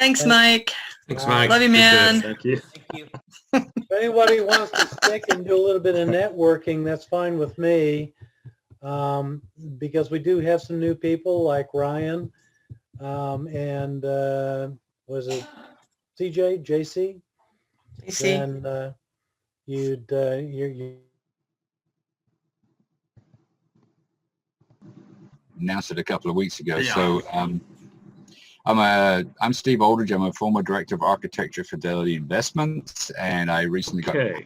Thanks, Mike. Thanks, Mike. Love you, Appreciate man. it. Thank you. Thank you. If anybody wants to stick and do a little bit of networking, that's fine with me. Because we do have some new people like Ryan, and was it CJ, JC? JC. Then you announced it a couple of weeks ago. Yeah. So I'm Steve Aldridge. I'm a former director of architecture Fidelity Investments, and I recently got. Okay.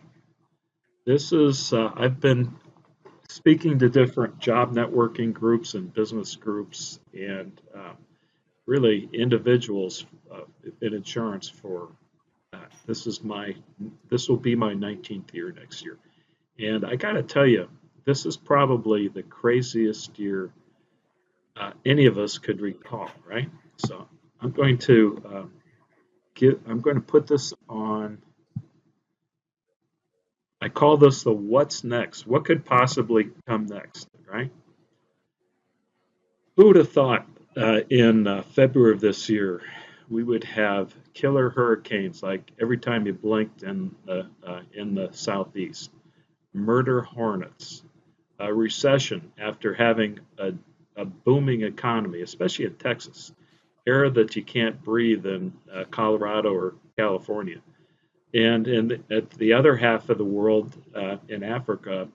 This is, I've been speaking to different job networking groups and business groups and really individuals in insurance for, this will be my 19th year next year. And I got to tell you, this is probably the craziest year any of us could recall, right? So I'm going to put this on. I call this the what's next. What could possibly come next, right? Who would have thought in February of this year we would have killer hurricanes like every time you blinked in the southeast, murder hornets, a recession after having a booming economy, especially in Texas, air that you can't breathe in Colorado or California. And at the other half of the world, in Africa,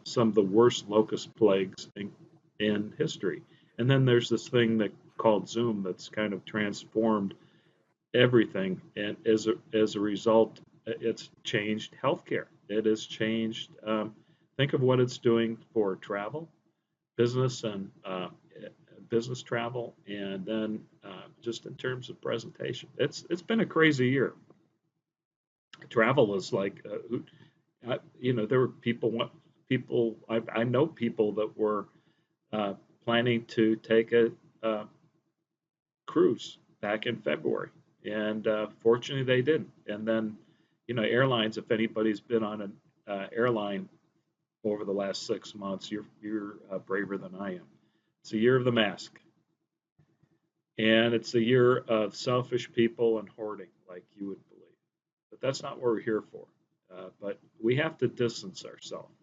some of the worst locust plagues in history. And then there's this thing called Zoom that's kind of transformed everything. And as a result, it's changed healthcare. It has changed. Think of what it's doing for travel, business and business travel, and then just in terms of presentation. It's been a crazy year. Travel is like, there were people. I know people that were planning to take a cruise back in February, and fortunately they didn't. And then, airlines. If anybody's been on an airline over the last 6 months, you're braver than I am. It's a year of the mask, and it's a year of selfish people and hoarding, like you would believe. But that's not what we're here for. But we have to distance ourselves.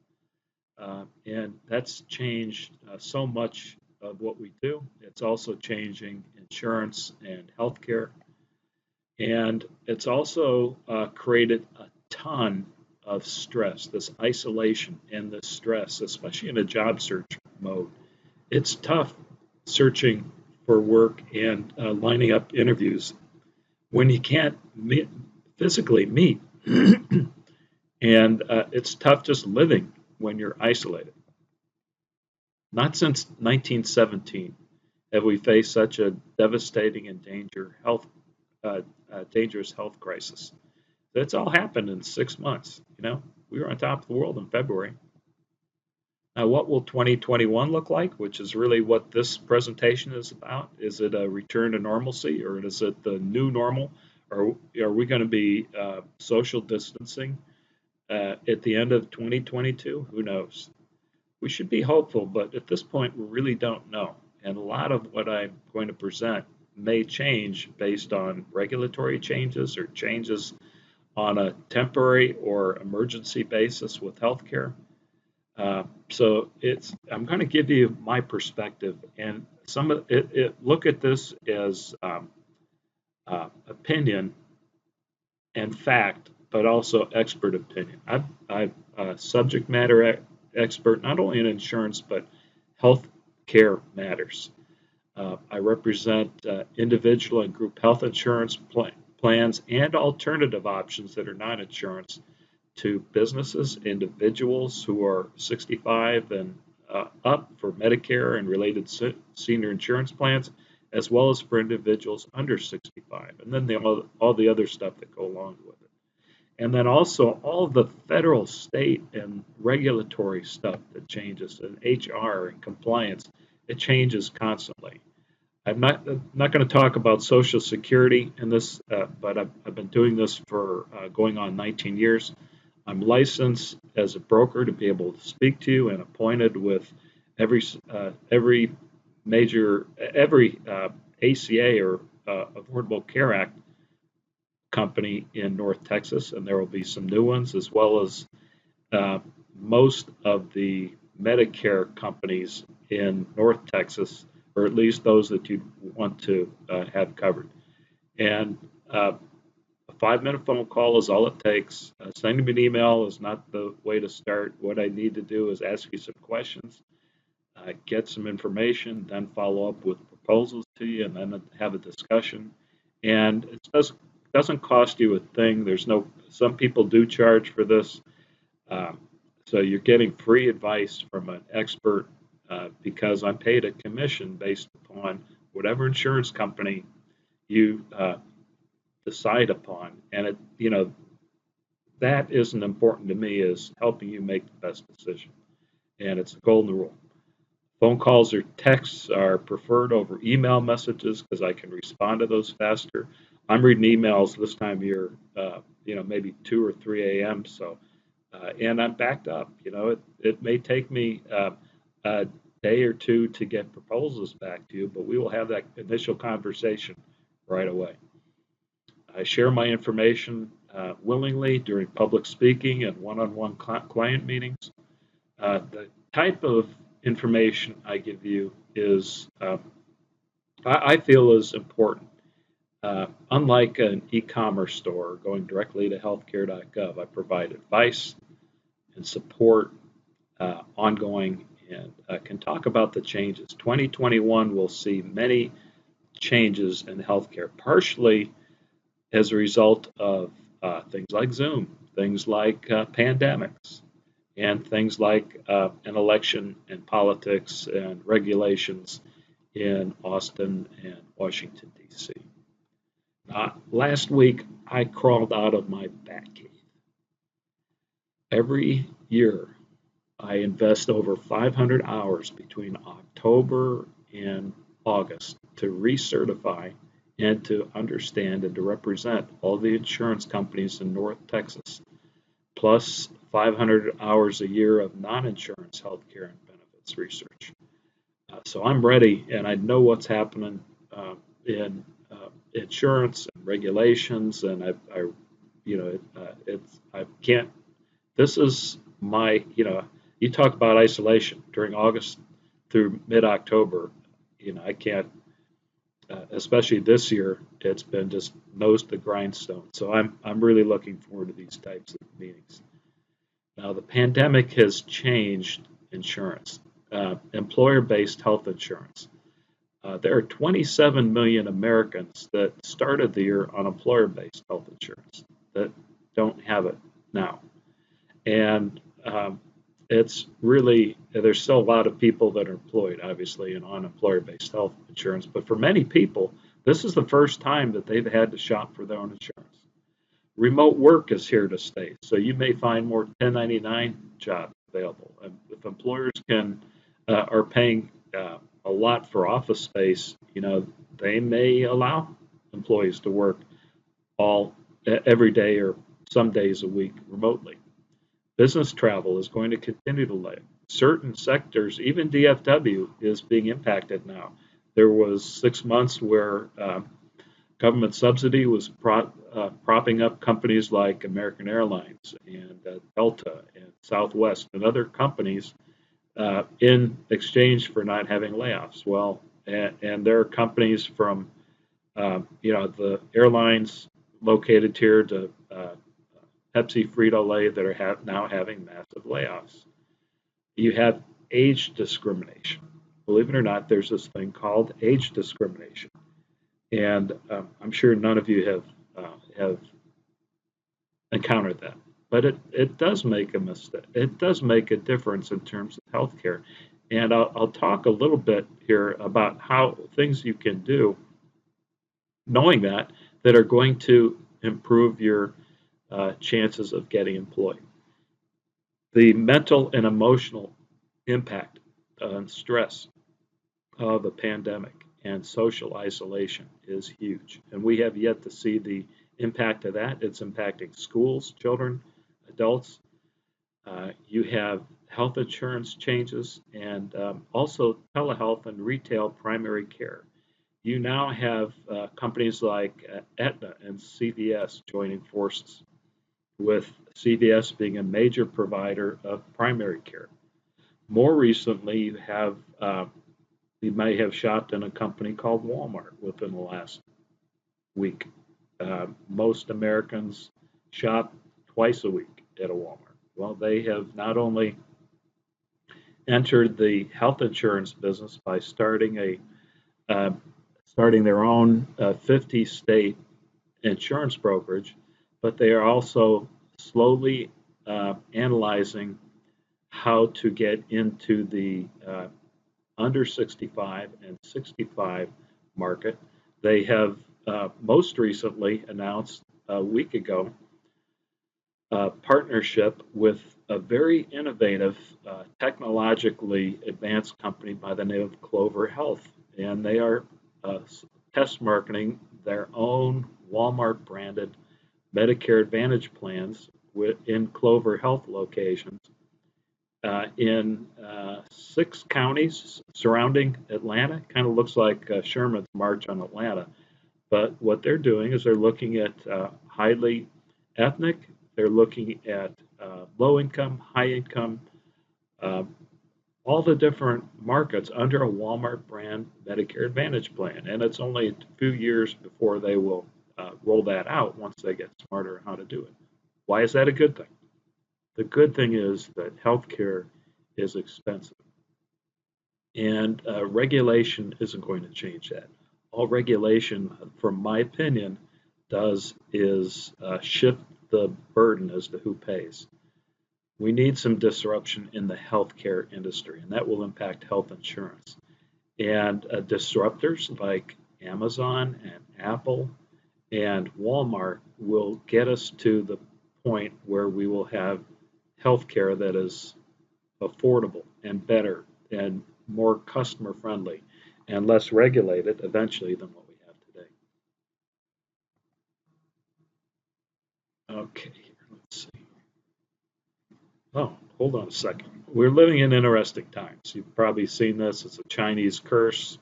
And that's changed so much of what we do. It's also changing insurance and healthcare. And it's also created a ton of stress, this isolation and this stress, especially in a job search mode. It's tough searching for work and lining up interviews when you can't physically meet. And it's tough just living when you're isolated. Not since 1917 have we faced such a devastating and dangerous health crisis. It's all happened in 6 months. We were on top of the world in February. Now, what will 2021 look like, which is really what this presentation is about? Is it a return to normalcy, or is it the new normal? Or are we going to be social distancing at the end of 2022? Who knows? We should be hopeful, but at this point, we really don't know. And a lot of what I'm going to present may change based on regulatory changes or changes on a temporary or emergency basis with healthcare. So I'm going to give you my perspective, and some of it. Look at this as opinion and fact, but also expert opinion. I'm a subject matter expert, not only in insurance, but health care matters. I represent individual and group health insurance plans and alternative options that are not insurance to businesses, individuals who are 65 and up for Medicare and related senior insurance plans, as well as for individuals under 65, and then all the other stuff that go along with it. And then also all the federal, state, and regulatory stuff that changes, and HR and compliance, it changes constantly. I'm not going to talk about Social Security in this, but I've been doing this for going on 19 years. I'm licensed as a broker to be able to speak to you and appointed with every ACA or Affordable Care Act company in North Texas, and there will be some new ones, as well as most of the Medicare companies in North Texas, or at least those that you want to have covered. And a 5-minute phone call is all it takes. Sending me an email is not the way to start. What I need to do is ask you some questions, get some information, then follow up with proposals to you, and then have a discussion. And it doesn't cost you a thing. Some people do charge for this. So you're getting free advice from an expert because I'm paid a commission based upon whatever insurance company you decide upon. And that isn't important to me as helping you make the best decision. And it's a golden rule. Phone calls or texts are preferred over email messages because I can respond to those faster. I'm reading emails this time of year, maybe 2 or 3 a.m. So, and I'm backed up. It may take me a day or two to get proposals back to you, but we will have that initial conversation right away. I share my information willingly during public speaking and one-on-one client meetings. The type of information I give you is, I feel, is important. Unlike an e-commerce store going directly to healthcare.gov, I provide advice and support ongoing, and can talk about the changes. 2021 will see many changes in healthcare, partially as a result of things like Zoom, things like pandemics, and things like an election and politics and regulations in Austin and Washington, D.C. Last week, I crawled out of my bat cave. Every year, I invest over 500 hours between October and August to recertify and to understand and to represent all the insurance companies in North Texas, plus 500 hours a year of non-insurance healthcare and benefits research. So I'm ready, and I know what's happening in insurance and regulations, and I can't. This is my, you talk about isolation during August through mid-October. I can't. Especially this year, it's been just nose to grindstone. So I'm really looking forward to these types of meetings. Now, the pandemic has changed insurance, employer-based health insurance. There are 27 million Americans that started the year on employer-based health insurance that don't have it now. And it's really, there's still a lot of people that are employed, obviously, and on employer-based health insurance. But for many people, this is the first time that they've had to shop for their own insurance. Remote work is here to stay. So you may find more 1099 jobs available. And if employers are paying a lot for office space, they may allow employees to work every day or some days a week remotely. Business travel is going to continue to lag. Certain sectors, even DFW, is being impacted now. There was 6 months where government subsidy was propping up companies like American Airlines and Delta and Southwest and other companies in exchange for not having layoffs. Well, and there are companies from, the airlines located here to Pepsi, Frito-Lay that are now having massive layoffs. You have age discrimination. Believe it or not, there's this thing called age discrimination, and I'm sure none of you have encountered that. But it does make a mistake. It does make a difference in terms of healthcare, and I'll talk a little bit here about how things you can do, knowing that are going to improve your chances of getting employed. The mental and emotional impact and stress of a pandemic and social isolation is huge. And we have yet to see the impact of that. It's impacting schools, children, adults. You have health insurance changes and also telehealth and retail primary care. you now have companies like Aetna and CVS joining forces, with CVS being a major provider of primary care. More recently, you may have shopped in a company called Walmart within the last week. Most Americans shop twice a week at a Walmart. Well, they have not only entered the health insurance business by starting their own 50-state insurance brokerage, but they are also slowly analyzing how to get into the under 65 and 65 market. They have most recently announced a week ago a partnership with a very innovative, technologically advanced company by the name of Clover Health. And they are test marketing their own Walmart branded Medicare Advantage plans in Clover Health locations in 6 counties surrounding Atlanta. Kind of looks like Sherman's March on Atlanta. But what they're doing is they're looking at highly ethnic, they're looking at low income, high income, all the different markets under a Walmart brand Medicare Advantage plan. And it's only a few years before they will roll that out once they get smarter on how to do it. Why is that a good thing? The good thing is that healthcare is expensive. And regulation isn't going to change that. All regulation, from my opinion, does is shift the burden as to who pays. We need some disruption in the healthcare industry, and that will impact health insurance. And disruptors like Amazon and Apple and Walmart will get us to the point where we will have healthcare that is affordable and better and more customer friendly and less regulated eventually than what we have today. Okay, let's see. Oh, hold on a second. We're living in interesting times. You've probably seen this. It's a Chinese curse.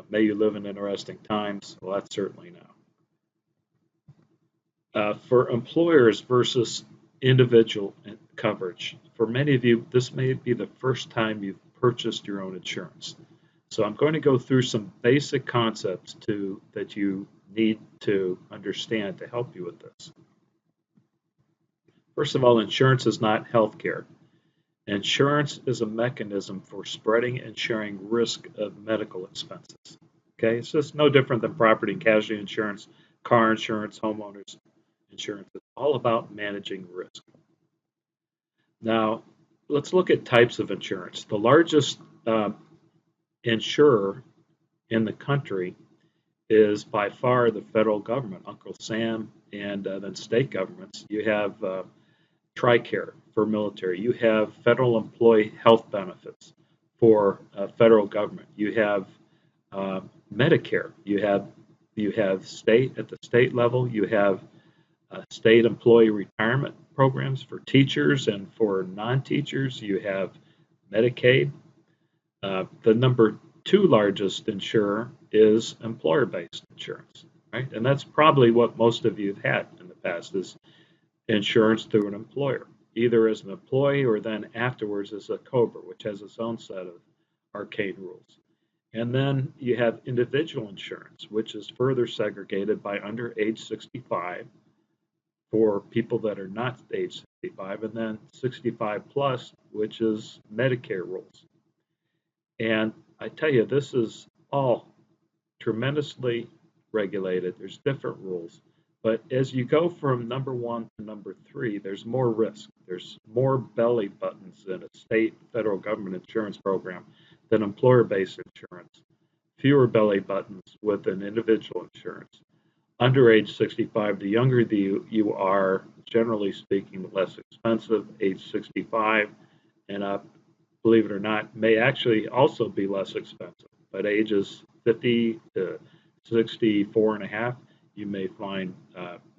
May you live in interesting times. Well, that's certainly now. For employers versus individual coverage, for many of you, this may be the first time you've purchased your own insurance. So I'm going to go through some basic concepts that you need to understand to help you with this. First of all, insurance is not healthcare. Insurance is a mechanism for spreading and sharing risk of medical expenses. Okay, it's just no different than property and casualty insurance, car insurance, homeowners insurance. It's all about managing risk. Now, let's look at types of insurance. The largest insurer in the country is by far the federal government, Uncle Sam, and then state governments. You have TRICARE for military. You have federal employee health benefits for federal government. You have Medicare. You have state at the state level. You have state employee retirement programs for teachers and for non-teachers. You have Medicaid. The number 2 largest insurer is employer-based insurance, right? And that's probably what most of you have had in the past is insurance through an employer, either as an employee or then afterwards as a COBRA, which has its own set of arcane rules. And then you have individual insurance, which is further segregated by under age 65 for people that are not age 65, and then 65 plus, which is Medicare rules. And I tell you, this is all tremendously regulated. There's different rules. But as you go from number 1 to number 3, there's more risk. There's more belly buttons in a state federal government insurance program than employer-based insurance. Fewer belly buttons with an individual insurance. Under age 65, the younger you are, generally speaking, the less expensive. Age 65 and up, believe it or not, may actually also be less expensive. But ages 50 to 64 and a half, you may find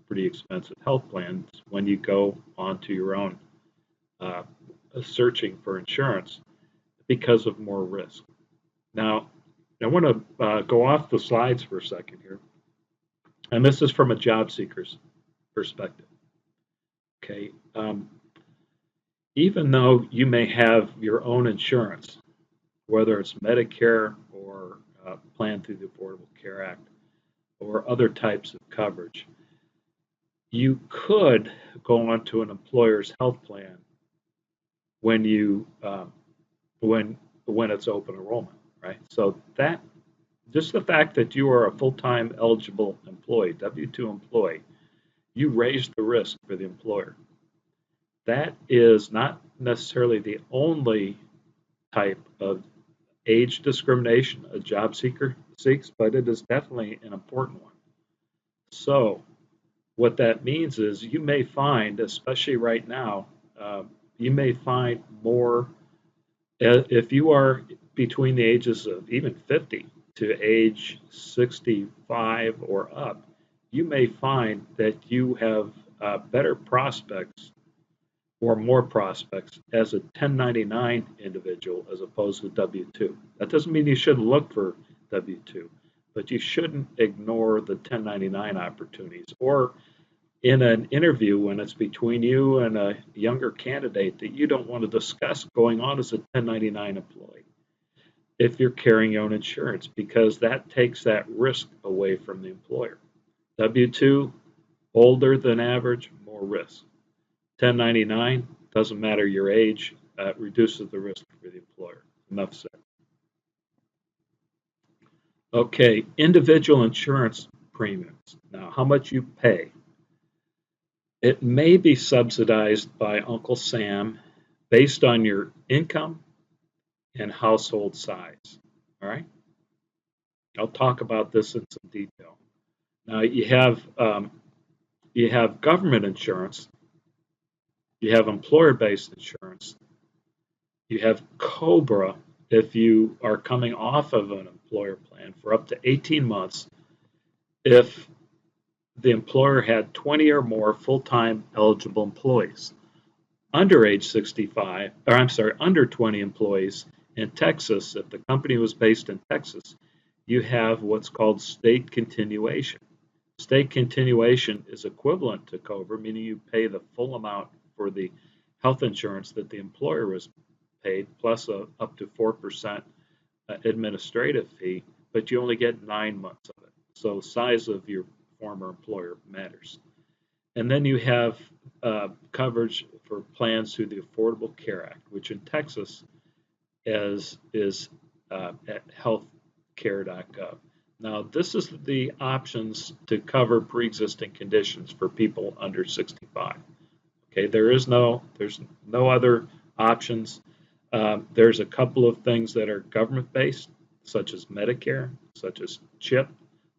pretty expensive health plans when you go onto your own searching for insurance because of more risk. Now, I want to go off the slides for a second here. And this is from a job seeker's perspective. Okay. Even though you may have your own insurance, whether it's Medicare or plan through the Affordable Care Act or other types of coverage, you could go onto an employer's health plan when you when it's open enrollment, right? So that just the fact that you are a full-time eligible employee, W-2 employee, you raise the risk for the employer. That is not necessarily the only type of age discrimination a job seeker seeks, but it is definitely an important one. So what that means is you may find, especially right now, you may find more, if you are between the ages of even 50 to age 65 or up, you may find that you have better prospects or more prospects as a 1099 individual as opposed to W-2. That doesn't mean you shouldn't look for W-2, but you shouldn't ignore the 1099 opportunities. Or in an interview when it's between you and a younger candidate that you don't want to discuss going on as a 1099 employee if you're carrying your own insurance, because that takes that risk away from the employer. W-2, older than average, more risk. 1099, doesn't matter your age, reduces the risk for the employer. Enough said. Okay, individual insurance premiums. Now, how much you pay. It may be subsidized by Uncle Sam based on your income and household size. All right? I'll talk about this in some detail. Now, you have government insurance. You have employer-based insurance. You have COBRA if you are coming off of an employer plan for up to 18 months if the employer had 20 or more full-time eligible employees. Under age 65, or I'm sorry, under 20 employees in Texas, if the company was based in Texas, you have what's called state continuation. State continuation is equivalent to COBRA, meaning you pay the full amount for the health insurance that the employer was paid, plus up to 4% administrative fee, but you only get 9 months of it. So size of your former employer matters. And then you have coverage for plans through the Affordable Care Act, which in Texas is at healthcare.gov. Now, this is the options to cover pre-existing conditions for people under 65. Okay, there's no other options. There's a couple of things that are government-based, such as Medicare, such as CHIP,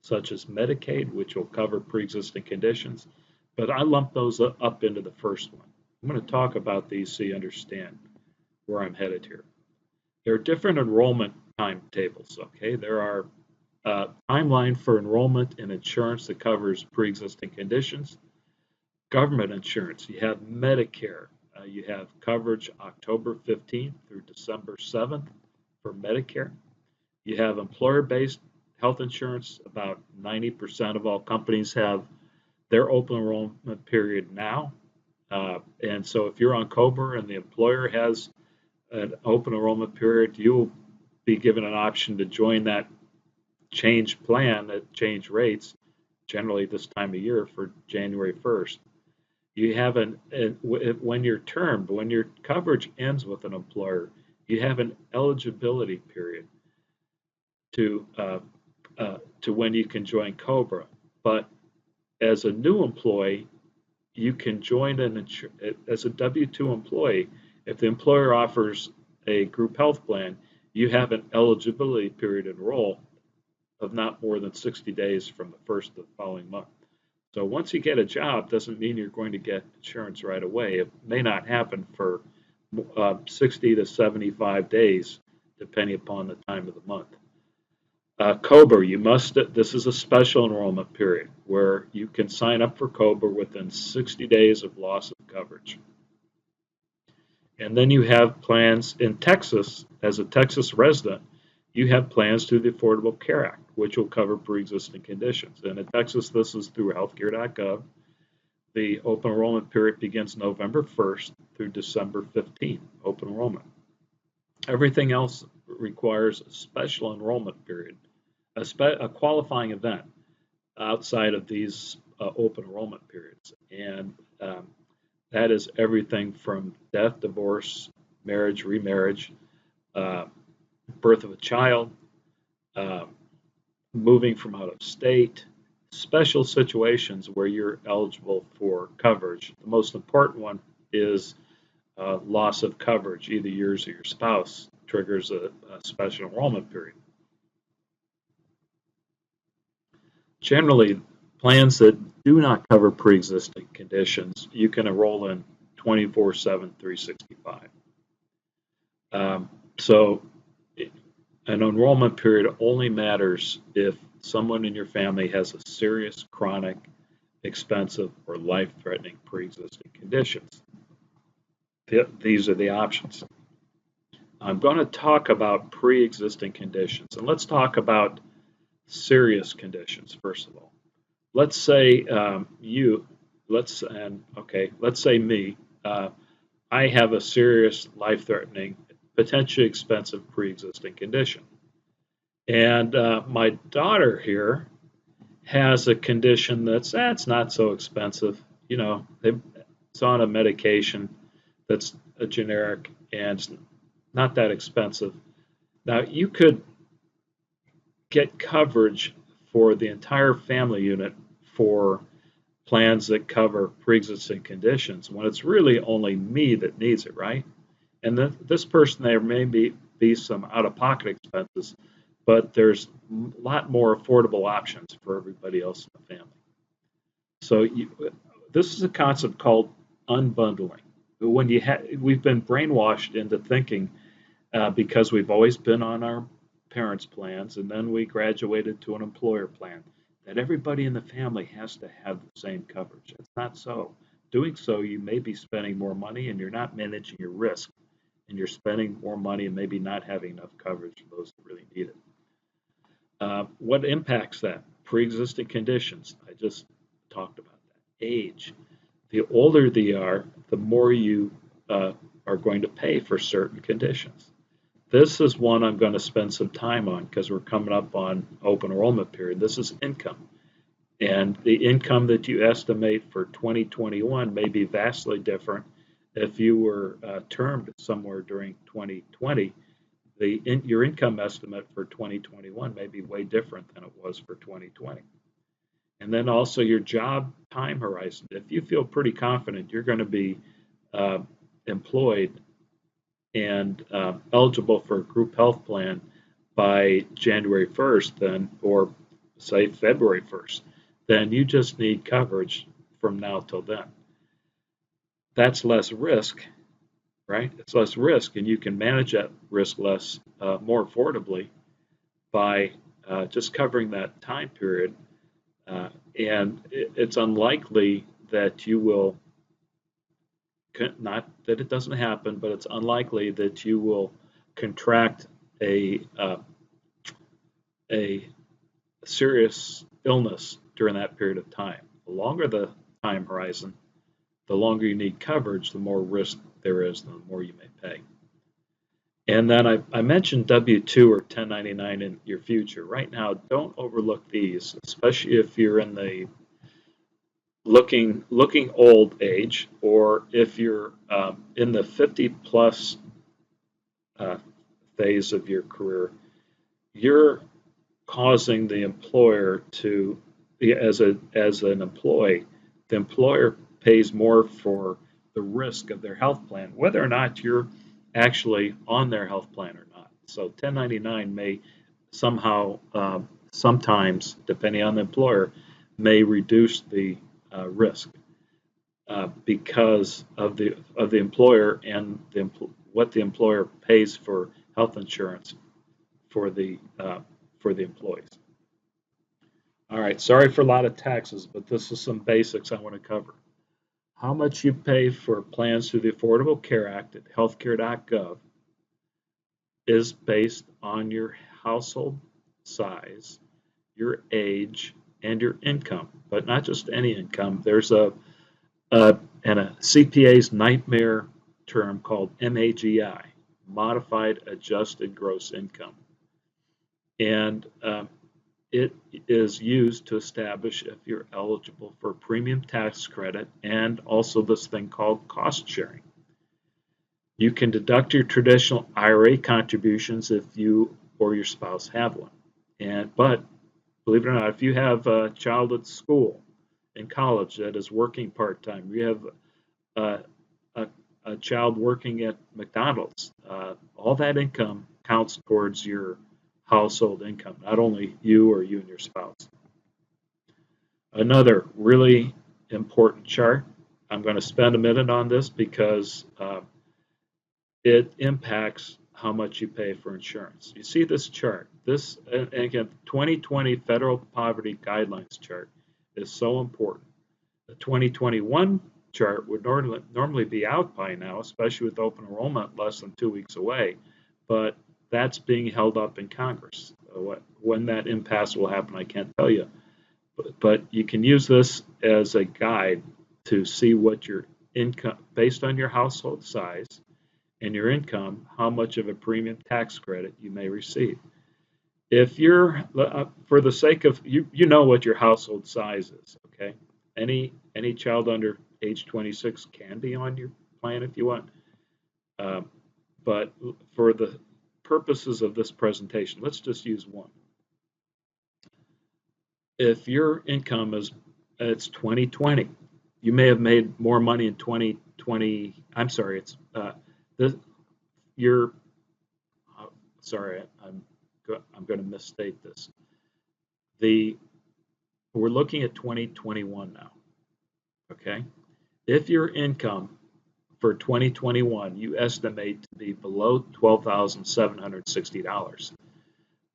such as Medicaid, which will cover pre-existing conditions. But I lump those up into the first one. I'm going to talk about these so you understand where I'm headed here. There are different enrollment timetables. Okay, there are timeline for enrollment in insurance that covers pre-existing conditions. Government insurance, you have Medicare. You have coverage October 15th through December 7th for Medicare. You have employer-based health insurance. About 90% of all companies have their open enrollment period now. And so if you're on COBRA and the employer has an open enrollment period, you will be given an option to join that change plan at change rates, generally this time of year for January 1st. You have when you're termed, when your coverage ends with an employer, you have an eligibility period to when you can join COBRA. But as a new employee, you can join as a W-2 employee. If the employer offers a group health plan, you have an eligibility period enroll of not more than 60 days from the first of the following month. So once you get a job, doesn't mean you're going to get insurance right away. It may not happen for 60 to 75 days, depending upon the time of the month. COBRA, this is a special enrollment period where you can sign up for COBRA within 60 days of loss of coverage. And then you have plans in Texas. As a Texas resident, you have plans through the Affordable Care Act, which will cover pre-existing conditions. And in Texas, this is through healthcare.gov. The open enrollment period begins November 1st through December 15th, open enrollment. Everything else requires a special enrollment period, a qualifying event outside of these open enrollment periods. And that is everything from death, divorce, marriage, remarriage, birth of a child, moving from out of state, special situations where you're eligible for coverage. The most important one is loss of coverage, either yours or your spouse, triggers a special enrollment period. Generally, plans that do not cover pre-existing conditions, you can enroll in 24/7, 365. So an enrollment period only matters if someone in your family has a serious, chronic, expensive, or life-threatening pre-existing conditions. These are the options. I'm going to talk about pre-existing conditions, and let's talk about serious conditions first of all. Let's say let's say me. I have a serious, life-threatening, potentially expensive pre-existing condition. And my daughter here has a condition that's not so expensive. You know, it's on a medication that's a generic and it's not that expensive. Now, you could get coverage for the entire family unit for plans that cover pre-existing conditions when it's really only me that needs it, right? And this person, there may be some out-of-pocket expenses, but there's a lot more affordable options for everybody else in the family. So this is a concept called unbundling. When we've been brainwashed into thinking because we've always been on our parents' plans, and then we graduated to an employer plan, that everybody in the family has to have the same coverage. It's not so. Doing so, you may be spending more money and you're not managing your risk, and you're spending more money and maybe not having enough coverage for those that really need it. What impacts that? Pre-existing conditions. I just talked about that. Age. The older they are, the more you are going to pay for certain conditions. This is one I'm going to spend some time on because we're coming up on open enrollment period. This is income. And the income that you estimate for 2021 may be vastly different if you were termed somewhere during 2020. Your income estimate for 2021 may be way different than it was for 2020. And then also your job time horizon. If you feel pretty confident you're going to be employed and eligible for a group health plan by January 1st, then, or say February 1st, then you just need coverage from now till then. That's less risk, right? It's less risk, and you can manage that risk more affordably by just covering that time period. And it's unlikely that you will, not that it doesn't happen, but it's unlikely that you will contract a serious illness during that period of time. The longer the time horizon, the longer you need coverage, the more risk there is, the more you may pay. And then I mentioned W-2 or 1099 in your future. Right now, don't overlook these, especially if you're in the looking old age, or if you're in the 50 plus phase of your career. You're causing the employer to, as an employee, the employer pays more for the risk of their health plan, whether or not you're actually on their health plan or not. So 1099 may somehow, sometimes, depending on the employer, may reduce the risk because of the employer and what the employer pays for health insurance for the employees. All right, sorry for a lot of taxes, but this is some basics I want to cover. How much you pay for plans through the Affordable Care Act at healthcare.gov is based on your household size, your age, and your income, but not just any income. There's a CPA's nightmare term called MAGI, Modified Adjusted Gross Income. And it is used to establish if you're eligible for premium tax credit and also this thing called cost sharing. You can deduct your traditional IRA contributions if you or your spouse have one. But believe it or not, if you have a child at school, in college that is working part-time, you have a child working at McDonald's, all that income counts towards your household income, not only you or you and your spouse. Another really important chart, I'm going to spend a minute on this because it impacts how much you pay for insurance. You see this chart, this, and again, 2020 Federal Poverty Guidelines chart is so important. The 2021 chart would normally be out by now, especially with open enrollment less than 2 weeks away, but that's being held up in Congress. When that impasse will happen, I can't tell you. But you can use this as a guide to see what your income, based on your household size and your income, how much of a premium tax credit you may receive. If you're, for the sake of, you know what your household size is, okay? Any child under age 26 can be on your plan if you want. But for the purposes of this presentation, let's just use one. If your income it's 2020, you may have made more money in 2020. I'm sorry, it's sorry, I'm going to misstate this. We're looking at 2021 now. Okay, if your income for 2021 you estimate to be below $12,760,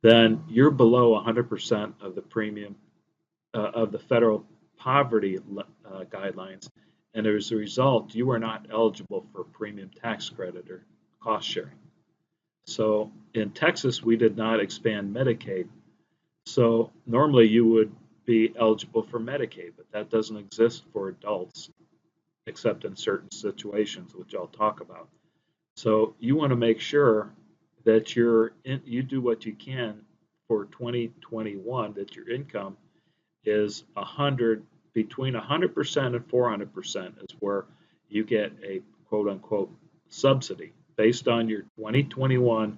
then you're below 100% of the premium of the federal poverty guidelines, and as a result, you are not eligible for premium tax credit or cost sharing. So in Texas, we did not expand Medicaid. So normally you would be eligible for Medicaid, but that doesn't exist for adults except in certain situations, which I'll talk about. So you want to make sure that you do what you can for 2021, that your income is between 100% and 400% is where you get a quote unquote subsidy based on your 2021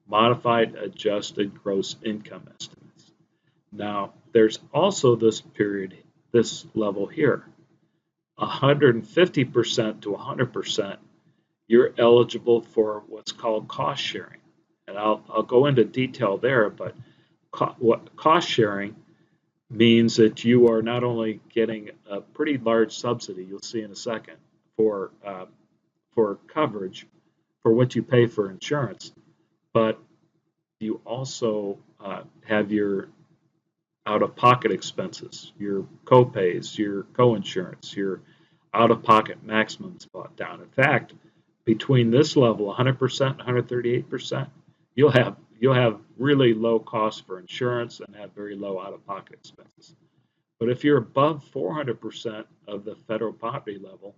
modified adjusted gross income estimates. Now, there's also this level here, 150% to 100%, you're eligible for what's called cost sharing. And I'll go into detail there, but what cost sharing means that you are not only getting a pretty large subsidy, you'll see in a second, for coverage for what you pay for insurance, but you also have your out-of-pocket expenses, your co-pays, your co-insurance, your out-of-pocket maximums brought down. In fact, between this level, 100% and 138%, you'll have really low costs for insurance and have very low out-of-pocket expenses. But if you're above 400% of the federal poverty level,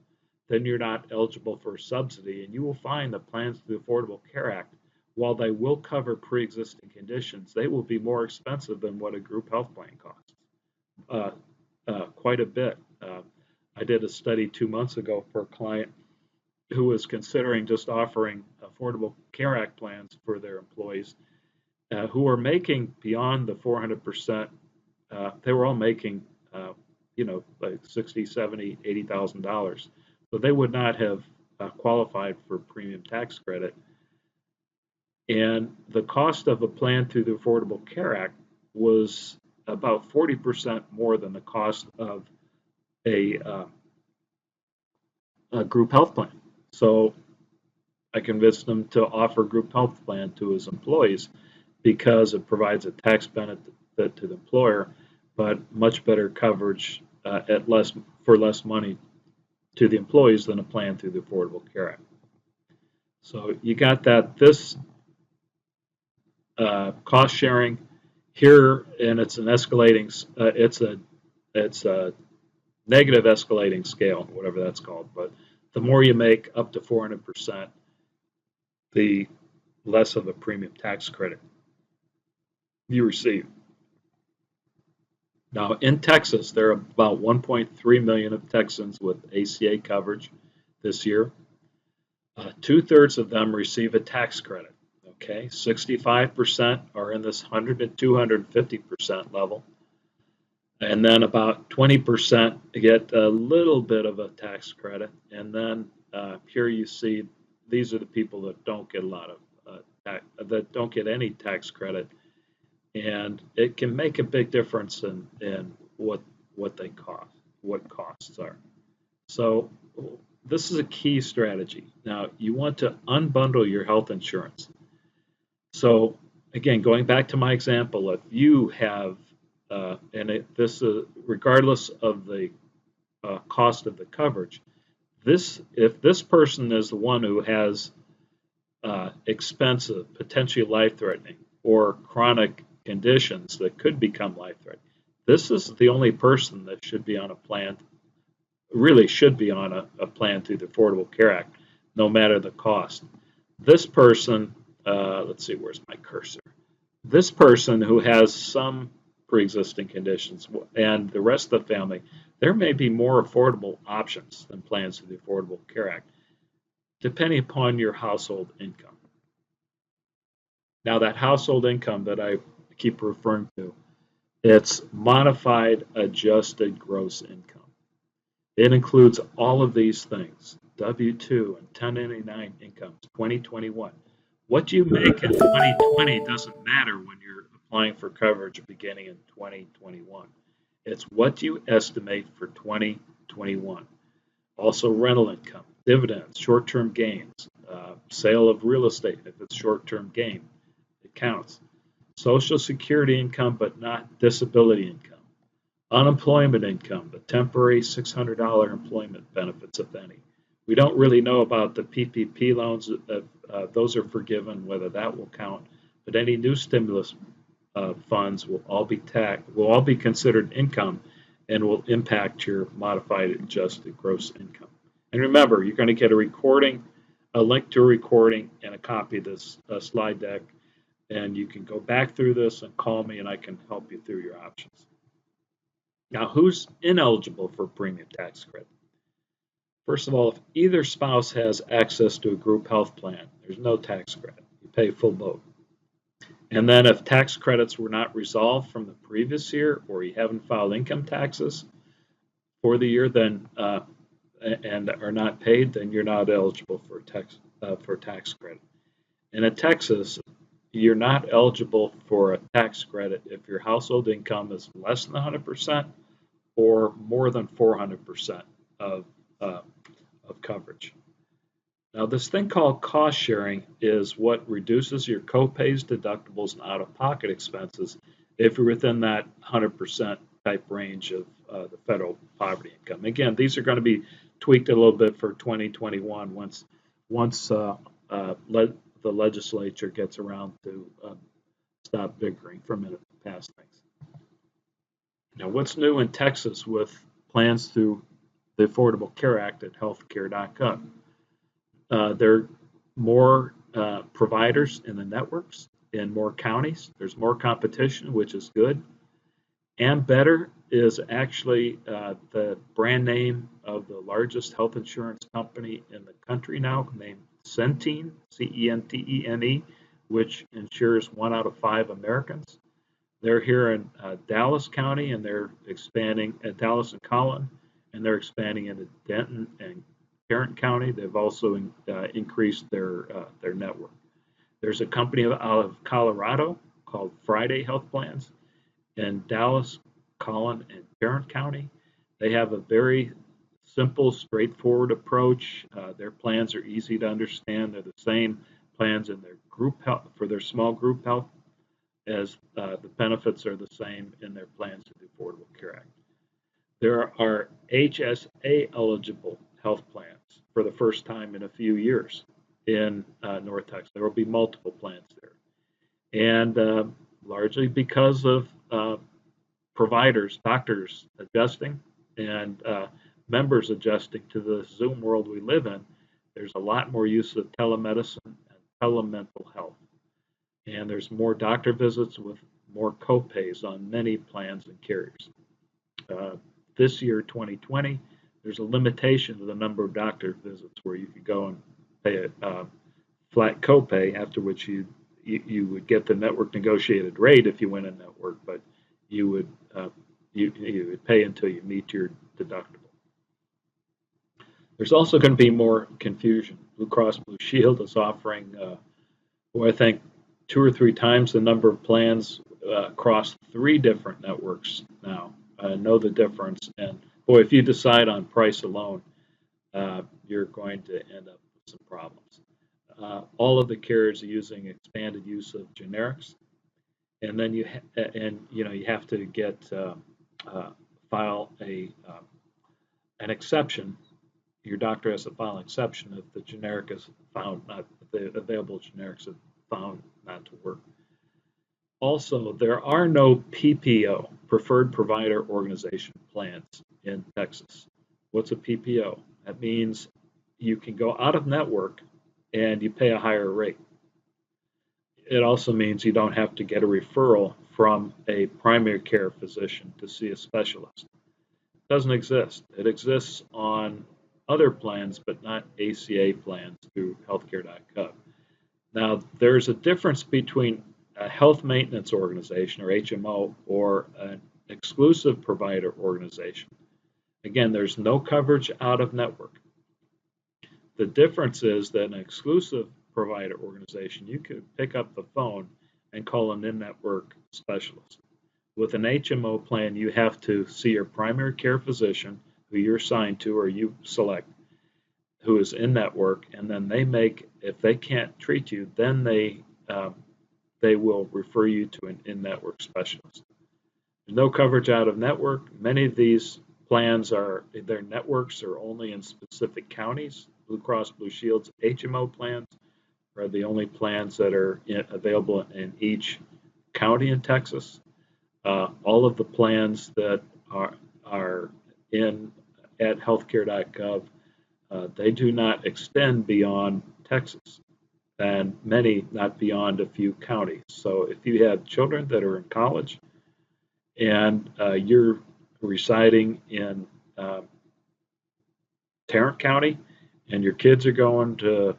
then you're not eligible for a subsidy, and you will find that plans through the Affordable Care Act, while they will cover pre-existing conditions, they will be more expensive than what a group health plan costs, quite a bit. I did a study 2 months ago for a client who was considering just offering Affordable Care Act plans for their employees who are making beyond the 400%. They were all making, like $60,000, $70,000, $80,000. So they would not have qualified for premium tax credit. And the cost of a plan through the Affordable Care Act was about 40% more than the cost of a group health plan. So I convinced him to offer a group health plan to his employees because it provides a tax benefit to the employer, but much better coverage for less money to the employees than a plan through the Affordable Care Act. So you got that. cost sharing here, and it's an escalating. It's a negative escalating scale, whatever that's called. But the more you make, up to 400%, the less of a premium tax credit you receive. Now, in Texas, there are about 1.3 million of Texans with ACA coverage this year. 2/3 of them receive a tax credit. Okay, 65% are in this 100 to 250% level, and then about 20% get a little bit of a tax credit. And then here you see these are the people that don't get a lot of that don't get any tax credit, and it can make a big difference in what they cost, what costs are. So this is a key strategy. Now you want to unbundle your health insurance. So again, going back to my example, if you have this is regardless of the cost of the coverage, if this person is the one who has expensive, potentially life-threatening, or chronic conditions that could become life-threatening, this is the only person that should be on a plan, really should be on a plan through the Affordable Care Act, no matter the cost. This person, let's see, where's my cursor? This person who has some pre-existing conditions and the rest of the family, there may be more affordable options than plans through the Affordable Care Act, depending upon your household income. Now, that household income that I keep referring to, it's modified adjusted gross income. It includes all of these things, W-2 and 1099 incomes, 2021. What you make in 2020 doesn't matter when you're applying for coverage beginning in 2021. It's what you estimate for 2021. Also rental income, dividends, short-term gains, sale of real estate if it's short-term gain, it counts. Social Security income but not disability income. Unemployment income, the temporary $600 employment benefits, if any. We don't really know about the PPP loans. Those are forgiven, whether that will count. But any new stimulus funds will all be considered income and will impact your modified adjusted gross income. And remember, you're going to get a recording, a link to a recording, and a copy of this slide deck. And you can go back through this and call me, and I can help you through your options. Now, who's ineligible for premium tax credit? First of all, if either spouse has access to a group health plan, there's no tax credit. You pay full boat. And then if tax credits were not resolved from the previous year, or you haven't filed income taxes for the year, then and are not paid, then you're not eligible for tax credit. And in Texas, you're not eligible for a tax credit if your household income is less than 100% or more than 400% of coverage. Now, this thing called cost sharing is what reduces your copays, deductibles, and out-of-pocket expenses if you're within that 100% type range of the federal poverty income. Again, these are going to be tweaked a little bit for 2021 once the legislature gets around to stop bickering for a minute to pass things. Now, what's new in Texas with plans through the Affordable Care Act at healthcare.gov? There are more providers in the networks in more counties. There's more competition, which is good. And better is actually the brand name of the largest health insurance company in the country now, named Centene, C-E-N-T-E-N-E, which insures 1 out of 5 Americans. They're here in Dallas County, and they're expanding at Dallas and Collin, and they're expanding into Denton and Tarrant County. They've also increased their network. There's a company out of Colorado called Friday Health Plans in Dallas, Collin, and Tarrant County. They have a very simple, straightforward approach. Their plans are easy to understand. They're the same plans in their group health for their small group health as the benefits are the same in their plans to the Affordable Care Act. There are HSA eligible health plans for the first time in a few years in North Texas. There will be multiple plans there. and largely because of providers, doctors adjusting, and members adjusting to the Zoom world we live in. There's a lot more use of telemedicine and telemental health, and there's more doctor visits with more copays on many plans and carriers. Uh, this year, 2020, there's a limitation to the number of doctor visits where you could go and pay a flat copay, after which you would get the network negotiated rate if you went in network, but you would you would pay until you meet your deductible. There's also going to be more confusion. Blue Cross Blue Shield is offering, I think, 2 or 3 times the number of plans across 3 different networks now. Know the difference, and boy, if you decide on price alone, you're going to end up with some problems. All of the carriers are using expanded use of generics, and then you have to get file an exception. Your doctor has to file an exception if the generic is found not, if the available generics are found not to work. Also, there are no PPO, Preferred Provider Organization plans in Texas. What's a PPO? That means you can go out of network and you pay a higher rate. It also means you don't have to get a referral from a primary care physician to see a specialist. It doesn't exist. It exists on other plans, but not ACA plans through healthcare.gov. Now, there's a difference between a health maintenance organization, or HMO, or an exclusive provider organization. Again, there's no coverage out of network. The difference is that an exclusive provider organization, you could pick up the phone and call an in-network specialist. With an HMO plan, you have to see your primary care physician, who you're assigned to or you select, who is in network, and then if they can't treat you, then they will refer you to an in-network specialist. There's no coverage out of network. Many of these plans their networks are only in specific counties. Blue Cross Blue Shield's HMO plans are the only plans that are available in each county in Texas. All of the plans that are in at healthcare.gov, they do not extend beyond Texas, and many not beyond a few counties. So if you have children that are in college and you're residing in Tarrant County and your kids are going to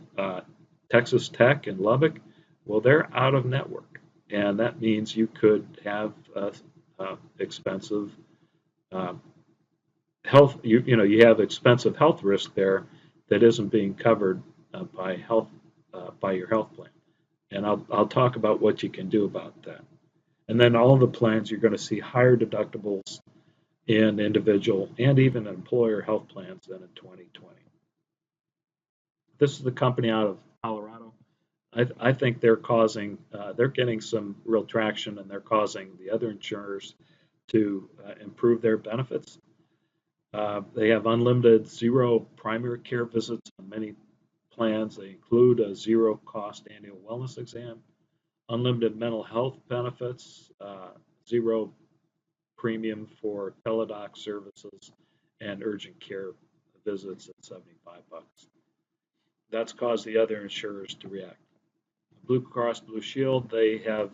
Texas Tech in Lubbock, well, they're out of network, and that means you could have expensive health. You have expensive health risk there that isn't being covered by your health plan, and I'll talk about what you can do about that. And then all of the plans, you're going to see higher deductibles in individual and even employer health plans than in 2020. This is the company out of Colorado. I think they're getting some real traction, and they're causing the other insurers to improve their benefits. They have unlimited 0 primary care visits on many plans. They include a 0 cost annual wellness exam, unlimited mental health benefits, 0 premium for teledoc services, and urgent care visits at $75. That's caused the other insurers to react. Blue Cross Blue Shield, they have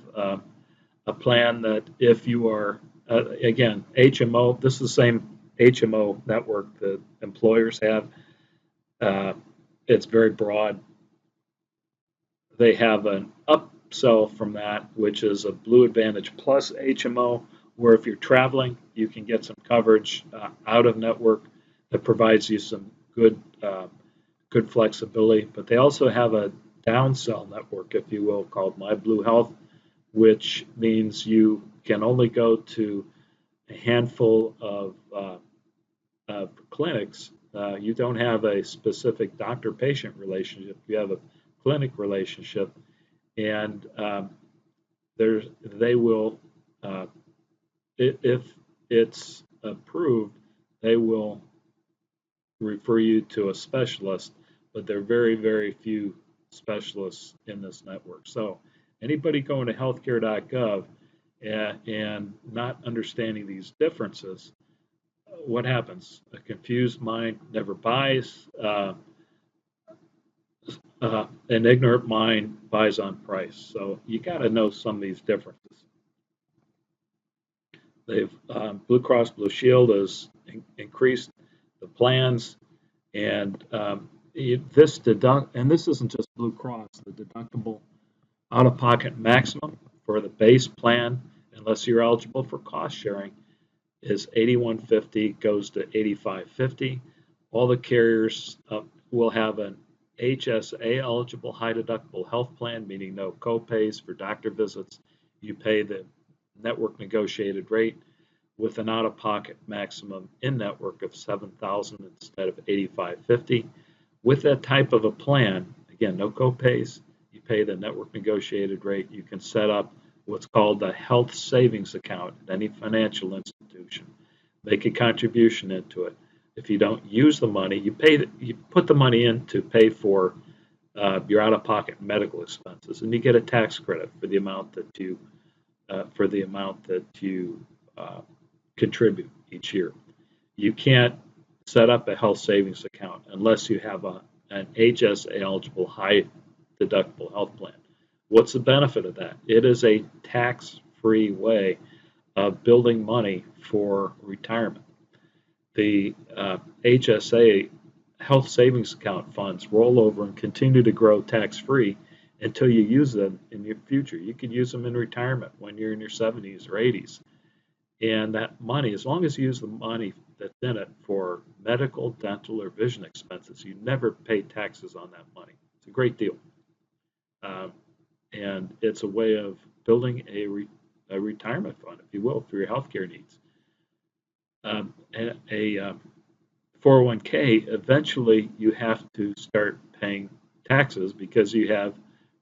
a plan that if you are, again, HMO, this is the same HMO network that employers have. It's very broad. They have an upsell from that, which is a Blue Advantage Plus HMO, where if you're traveling, you can get some coverage out of network that provides you some good flexibility. But they also have a downsell network, if you will, called My Blue Health, which means you can only go to a handful of clinics. You don't have a specific doctor-patient relationship. You have a clinic relationship, and they will, if it's approved, they will refer you to a specialist, but there are very, very few specialists in this network. So anybody going to healthcare.gov and not understanding these differences, what happens? A confused mind never buys. An ignorant mind buys on price. So you got to know some of these differences. They've Blue Cross Blue Shield has increased the plans, and this isn't just Blue Cross. The deductible out-of-pocket maximum for the base plan, unless you're eligible for cost sharing, is $81.50, goes to $85.50. All the carriers will have an HSA eligible high deductible health plan, meaning no copays for doctor visits. You pay the network negotiated rate with an out-of-pocket maximum in network of $7,000 instead of $85.50. With that type of a plan, again, no copays, you pay the network negotiated rate. You can set up what's called a health savings account at any financial institution. Make a contribution into it. If you don't use the money, you put the money in to pay for your out-of-pocket medical expenses, and you get a tax credit for the amount that you contribute each year. You can't set up a health savings account unless you have an HSA eligible high deductible health plan. What's the benefit of that? It is a tax-free way of building money for retirement. The HSA health savings account funds roll over and continue to grow tax-free until you use them in your future. You can use them in retirement when you're in your 70s or 80s. And that money, as long as you use the money that's in it for medical, dental, or vision expenses, you never pay taxes on that money. It's a great deal. And it's a way of building a retirement fund, if you will, for your healthcare needs. A 401k, eventually you have to start paying taxes because you have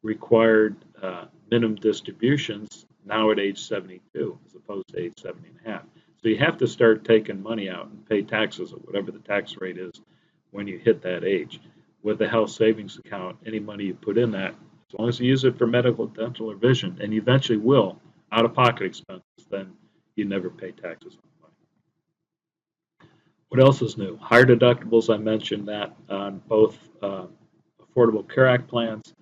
required minimum distributions now at age 72 as opposed to age 70 and a half. So you have to start taking money out and pay taxes at whatever the tax rate is when you hit that age. With the health savings account, any money you put in that, as long as you use it for medical, dental, or vision, and you eventually will, out-of-pocket expenses, then you never pay taxes on the money. What else is new? Higher deductibles, I mentioned that on both Affordable Care Act plans.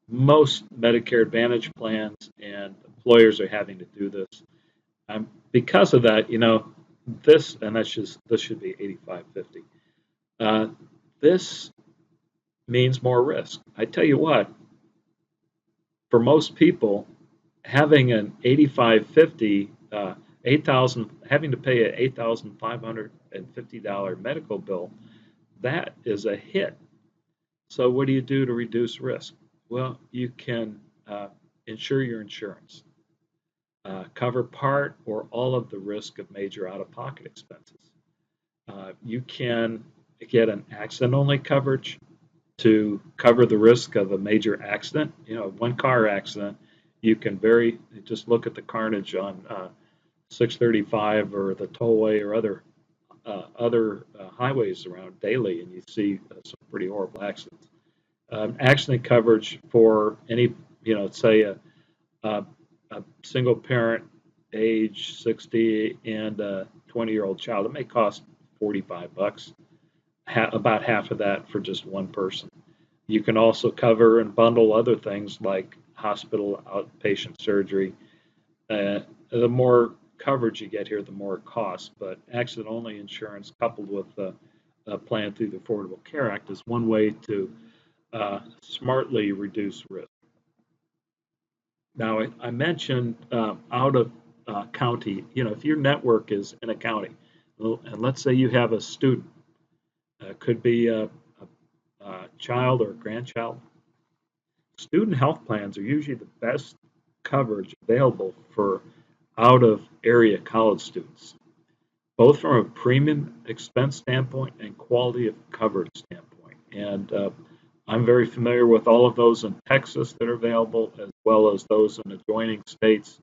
Most Medicare Advantage plans and employers are having to do this. Because of that, this should be $85.50. This means more risk. I tell you what, for most people, having an $85.50, having to pay an $8,550 medical bill, that is a hit. So what do you do to reduce risk? Well, you can insure your insurance, cover part or all of the risk of major out-of-pocket expenses. You can get an accident-only coverage to cover the risk of a major accident. One car accident, you can just look at the carnage on 635 or the tollway or other highways around daily, and you see some pretty horrible accidents. Accident coverage for any, say a single parent, age 60, and a 20-year-old child, it may cost $45. About half of that for just one person. You can also cover and bundle other things like hospital outpatient surgery. The more coverage you get here, the more it costs. But accident-only insurance coupled with a plan through the Affordable Care Act is one way to smartly reduce risk. Now, I mentioned out of county, if your network is in a county, and let's say you have a student, could be a child or a grandchild. Student health plans are usually the best coverage available for out-of-area college students, both from a premium expense standpoint and quality of coverage standpoint. And I'm very familiar with all of those in Texas that are available, as well as those in adjoining states,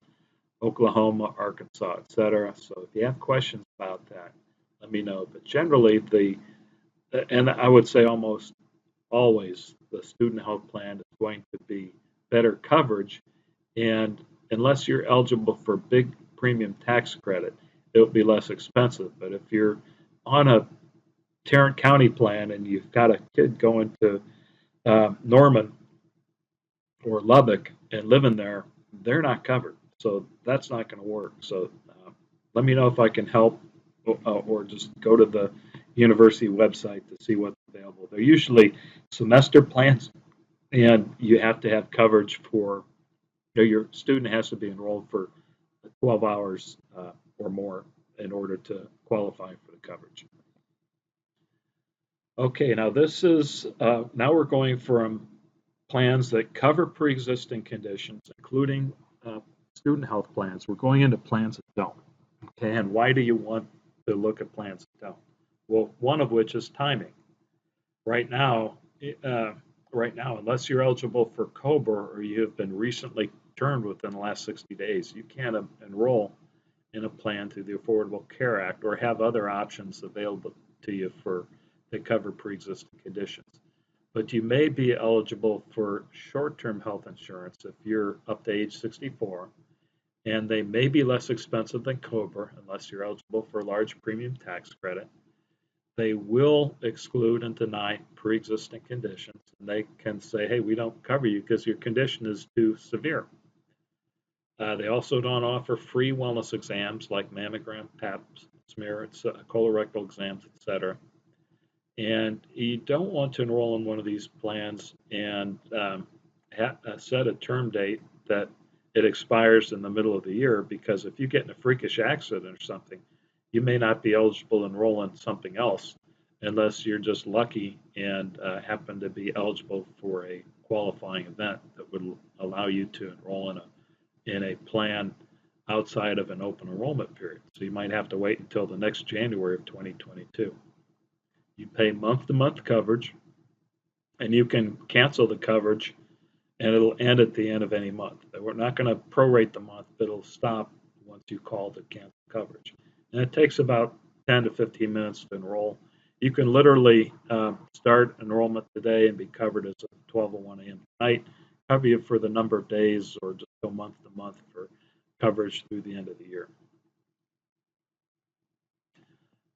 Oklahoma, Arkansas, etc. So if you have questions about that, let me know. But generally, and I would say almost always, the student health plan is going to be better coverage And unless you're eligible for big premium tax credit, it'll be less expensive. But if you're on a Tarrant County plan and you've got a kid going to Norman or Lubbock and living there, they're not covered. So that's not going to work. So let me know if I can help, or just go to the university website to see what's available. They're usually semester plans, and you have to have coverage for, your student has to be enrolled for 12 hours or more in order to qualify for the coverage. Okay, now this is, now we're going from plans that cover pre-existing conditions, including student health plans. We're going into plans that don't. Okay, and why do you want to look at plans that don't? Well, one of which is timing. Right now, unless you're eligible for COBRA or you have been recently turned within the last 60 days, you can't enroll in a plan through the Affordable Care Act or have other options available to you that cover pre-existing conditions. But you may be eligible for short-term health insurance if you're up to age 64, and they may be less expensive than COBRA unless you're eligible for a large premium tax credit. They will exclude and deny pre-existing conditions, and they can say, hey, we don't cover you because your condition is too severe. They also don't offer free wellness exams like mammogram, pap smear, colorectal exams, etc. And you don't want to enroll in one of these plans and set a term date that it expires in the middle of the year, because if you get in a freakish accident or something, you may not be eligible to enroll in something else unless you're just lucky and happen to be eligible for a qualifying event that would allow you to enroll in a plan outside of an open enrollment period. So you might have to wait until the next January of 2022. You pay month-to-month coverage, and you can cancel the coverage, and it'll end at the end of any month. We're not going to prorate the month, but it'll stop once you call to cancel coverage. And it takes about 10 to 15 minutes to enroll. You can literally start enrollment today and be covered as of 12:01 a.m. tonight, cover you for the number of days, or just go month to month for coverage through the end of the year.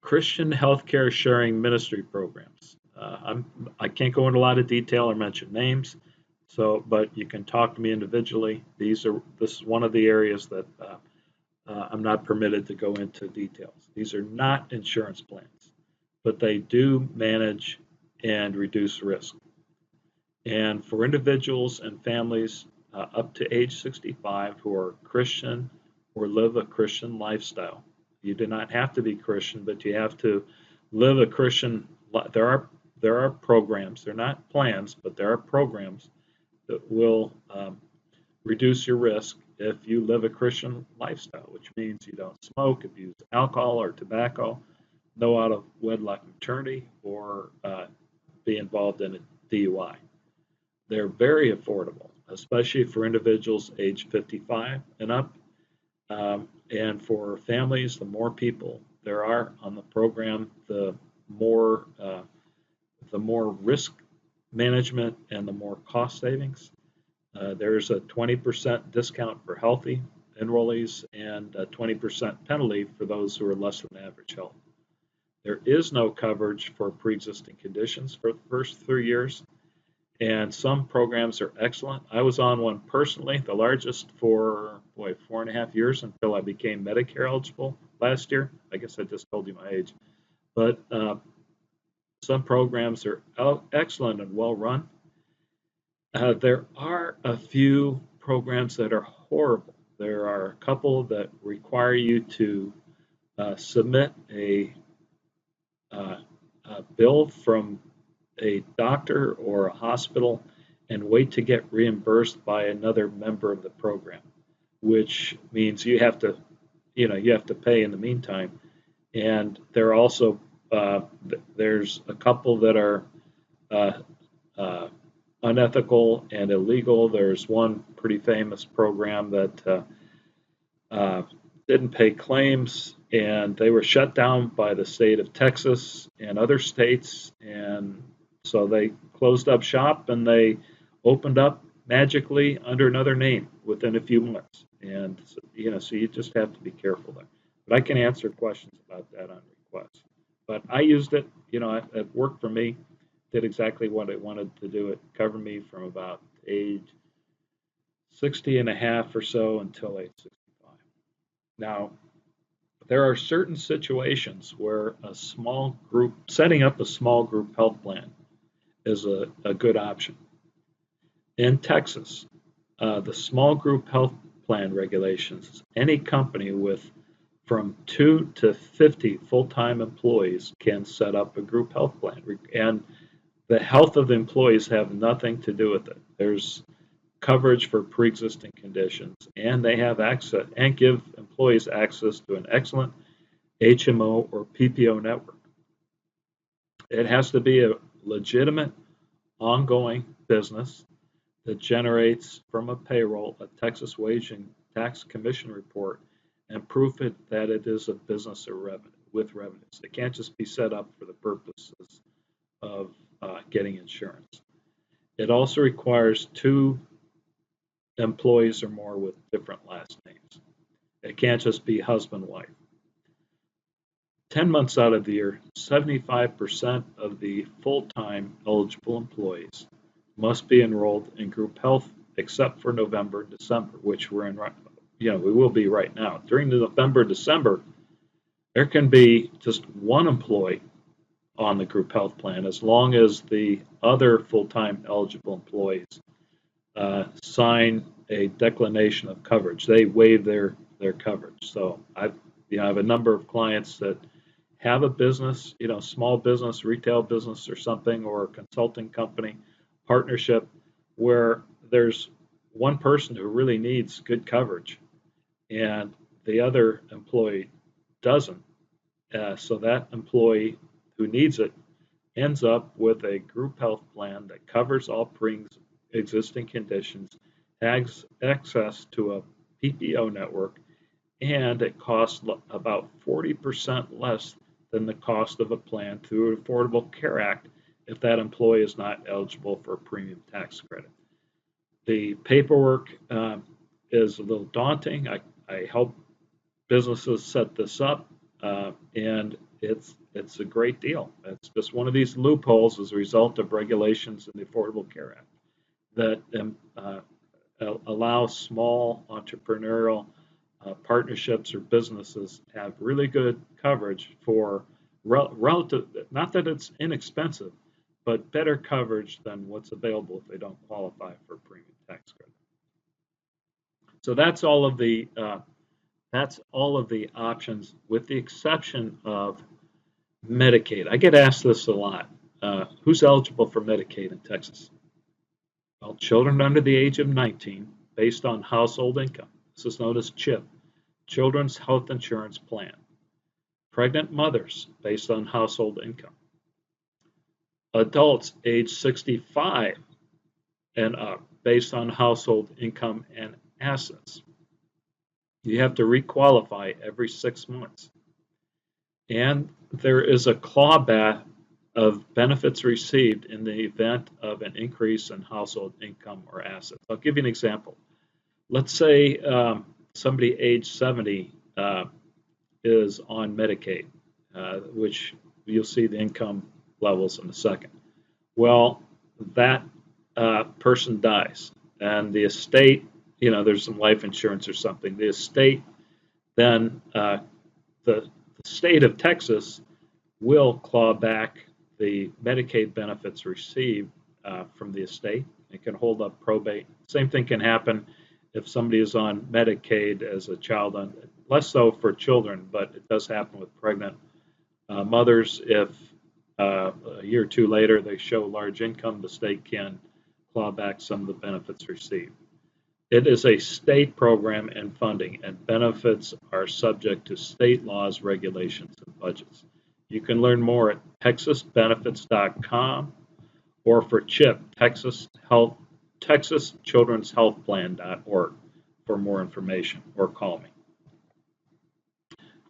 Christian healthcare sharing ministry programs. I can't go into a lot of detail or mention names, but you can talk to me individually. This is one of the areas that I'm not permitted to go into details. These are not insurance plans, but they do manage and reduce risk. And for individuals and families up to age 65 who are Christian or live a Christian lifestyle. You do not have to be Christian, but you have to live a Christian. There are programs. They're not plans, but there are programs that will reduce your risk if you live a Christian lifestyle, which means you don't smoke, abuse alcohol or tobacco, no out of wedlock maternity, or be involved in a DUI. They're very affordable, especially for individuals age 55 and up. And for families, the more people there are on the program, the more risk management and the more cost savings. There's a 20% discount for healthy enrollees and a 20% penalty for those who are less than average health. There is no coverage for pre-existing conditions for the first 3 years, and some programs are excellent. I was on one personally, the largest for 4.5 years until I became Medicare eligible last year. I guess I just told you my age. But some programs are excellent and well run. There are a few programs that are horrible. There are a couple that require you to submit a bill from a doctor or a hospital and wait to get reimbursed by another member of the program, which means you have to pay in the meantime. And there are also there's a couple that are unethical and illegal. There's one pretty famous program that didn't pay claims, and they were shut down by the state of Texas and other states, and so they closed up shop and they opened up magically under another name within a few months. And so you just have to be careful there. But I can answer questions about that on request. But I used it, it worked for me, did exactly what I wanted to do. It covered me from about age 60 and a half or so until age 65. Now, there are certain situations where setting up a small group health plan is a good option. In Texas, the small group health plan regulations, any company with from 2 to 50 full-time employees can set up a group health plan. And the health of the employees have nothing to do with it. There's coverage for pre-existing conditions, and they have access and give employees access to an excellent HMO or PPO network. It has to be a legitimate, ongoing business that generates from a payroll a Texas Wage and Tax Commission report and proof that it is a business with revenues. It can't just be set up for the purposes of getting insurance. It also requires 2 employees or more with different last names. It can't just be husband-wife. 10 months out of the year, 75% of the full-time eligible employees must be enrolled in group health, except for November and December, which we're in. We will be right now. During the November, December, there can be just one employee on the group health plan as long as the other full-time eligible employees sign a declination of coverage. They waive their coverage. So I have a number of clients that have a business, small business, retail business or something, or a consulting company partnership where there's one person who really needs good coverage and the other employee doesn't. So that employee who needs it ends up with a group health plan that covers all pre-existing conditions, has access to a PPO network, and it costs about 40% less than the cost of a plan through the Affordable Care Act if that employee is not eligible for a premium tax credit. The paperwork is a little daunting. I help businesses set this up, and it's a great deal. It's just one of these loopholes as a result of regulations in the Affordable Care Act that allow small entrepreneurial partnerships or businesses to have really good coverage for relative, not that it's inexpensive, but better coverage than what's available if they don't qualify for a premium tax credit. So that's all of the options, with the exception of Medicaid. I get asked this a lot. Who's eligible for Medicaid in Texas? Well, children under the age of 19, based on household income. This is known as CHIP, Children's Health Insurance Plan. Pregnant mothers, based on household income. Adults age 65 and up, based on household income and assets. You have to requalify every 6 months. And there is a clawback of benefits received in the event of an increase in household income or assets. I'll give you an example. Let's say somebody age 70 is on Medicaid, which you'll see the income levels in a second. Well, that person dies, and the estate, there's some life insurance or something. The estate, then the state of Texas will claw back the Medicaid benefits received from the estate. It can hold up probate. Same thing can happen if somebody is on Medicaid as a child, less so for children, but it does happen with pregnant mothers. If a year or two later they show large income, the state can claw back some of the benefits received. It is a state program and funding, and benefits are subject to state laws, regulations, and budgets. You can learn more at texasbenefits.com, or for CHIP, Texas Children's Health Plan.org for more information, or call me.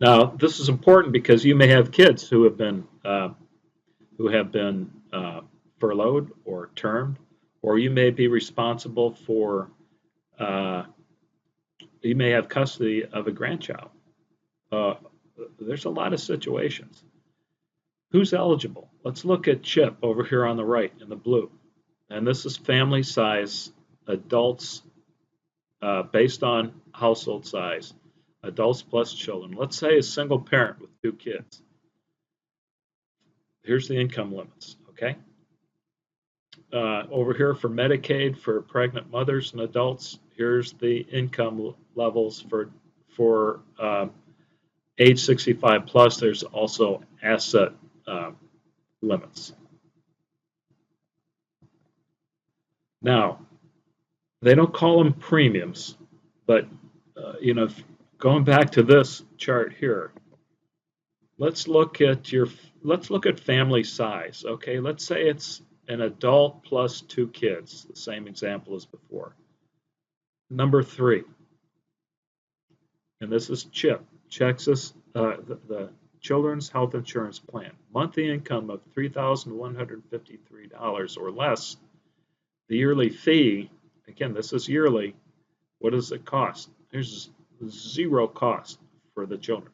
Now, this is important because you may have kids who have been furloughed or termed, or you may be responsible for, you may have custody of a grandchild. Uh, there's a lot of situations. Who's eligible? Let's look at CHIP over here on the right in the blue. And this is family size, adults based on household size, adults plus children. Let's say a single parent with 2 kids. Here's the income limits, okay? Over here for Medicaid for pregnant mothers and adults, here's the income levels for age 65 plus. There's also asset limits. Now, they don't call them premiums, but going back to this chart here, let's look at family size. Okay, let's say it's an adult plus 2 kids, the same example as before. Number 3, and this is CHIP, the Children's Health Insurance Plan. Monthly income of $3,153 or less. The yearly fee, again, this is yearly. What does it cost? There's 0 cost for the children.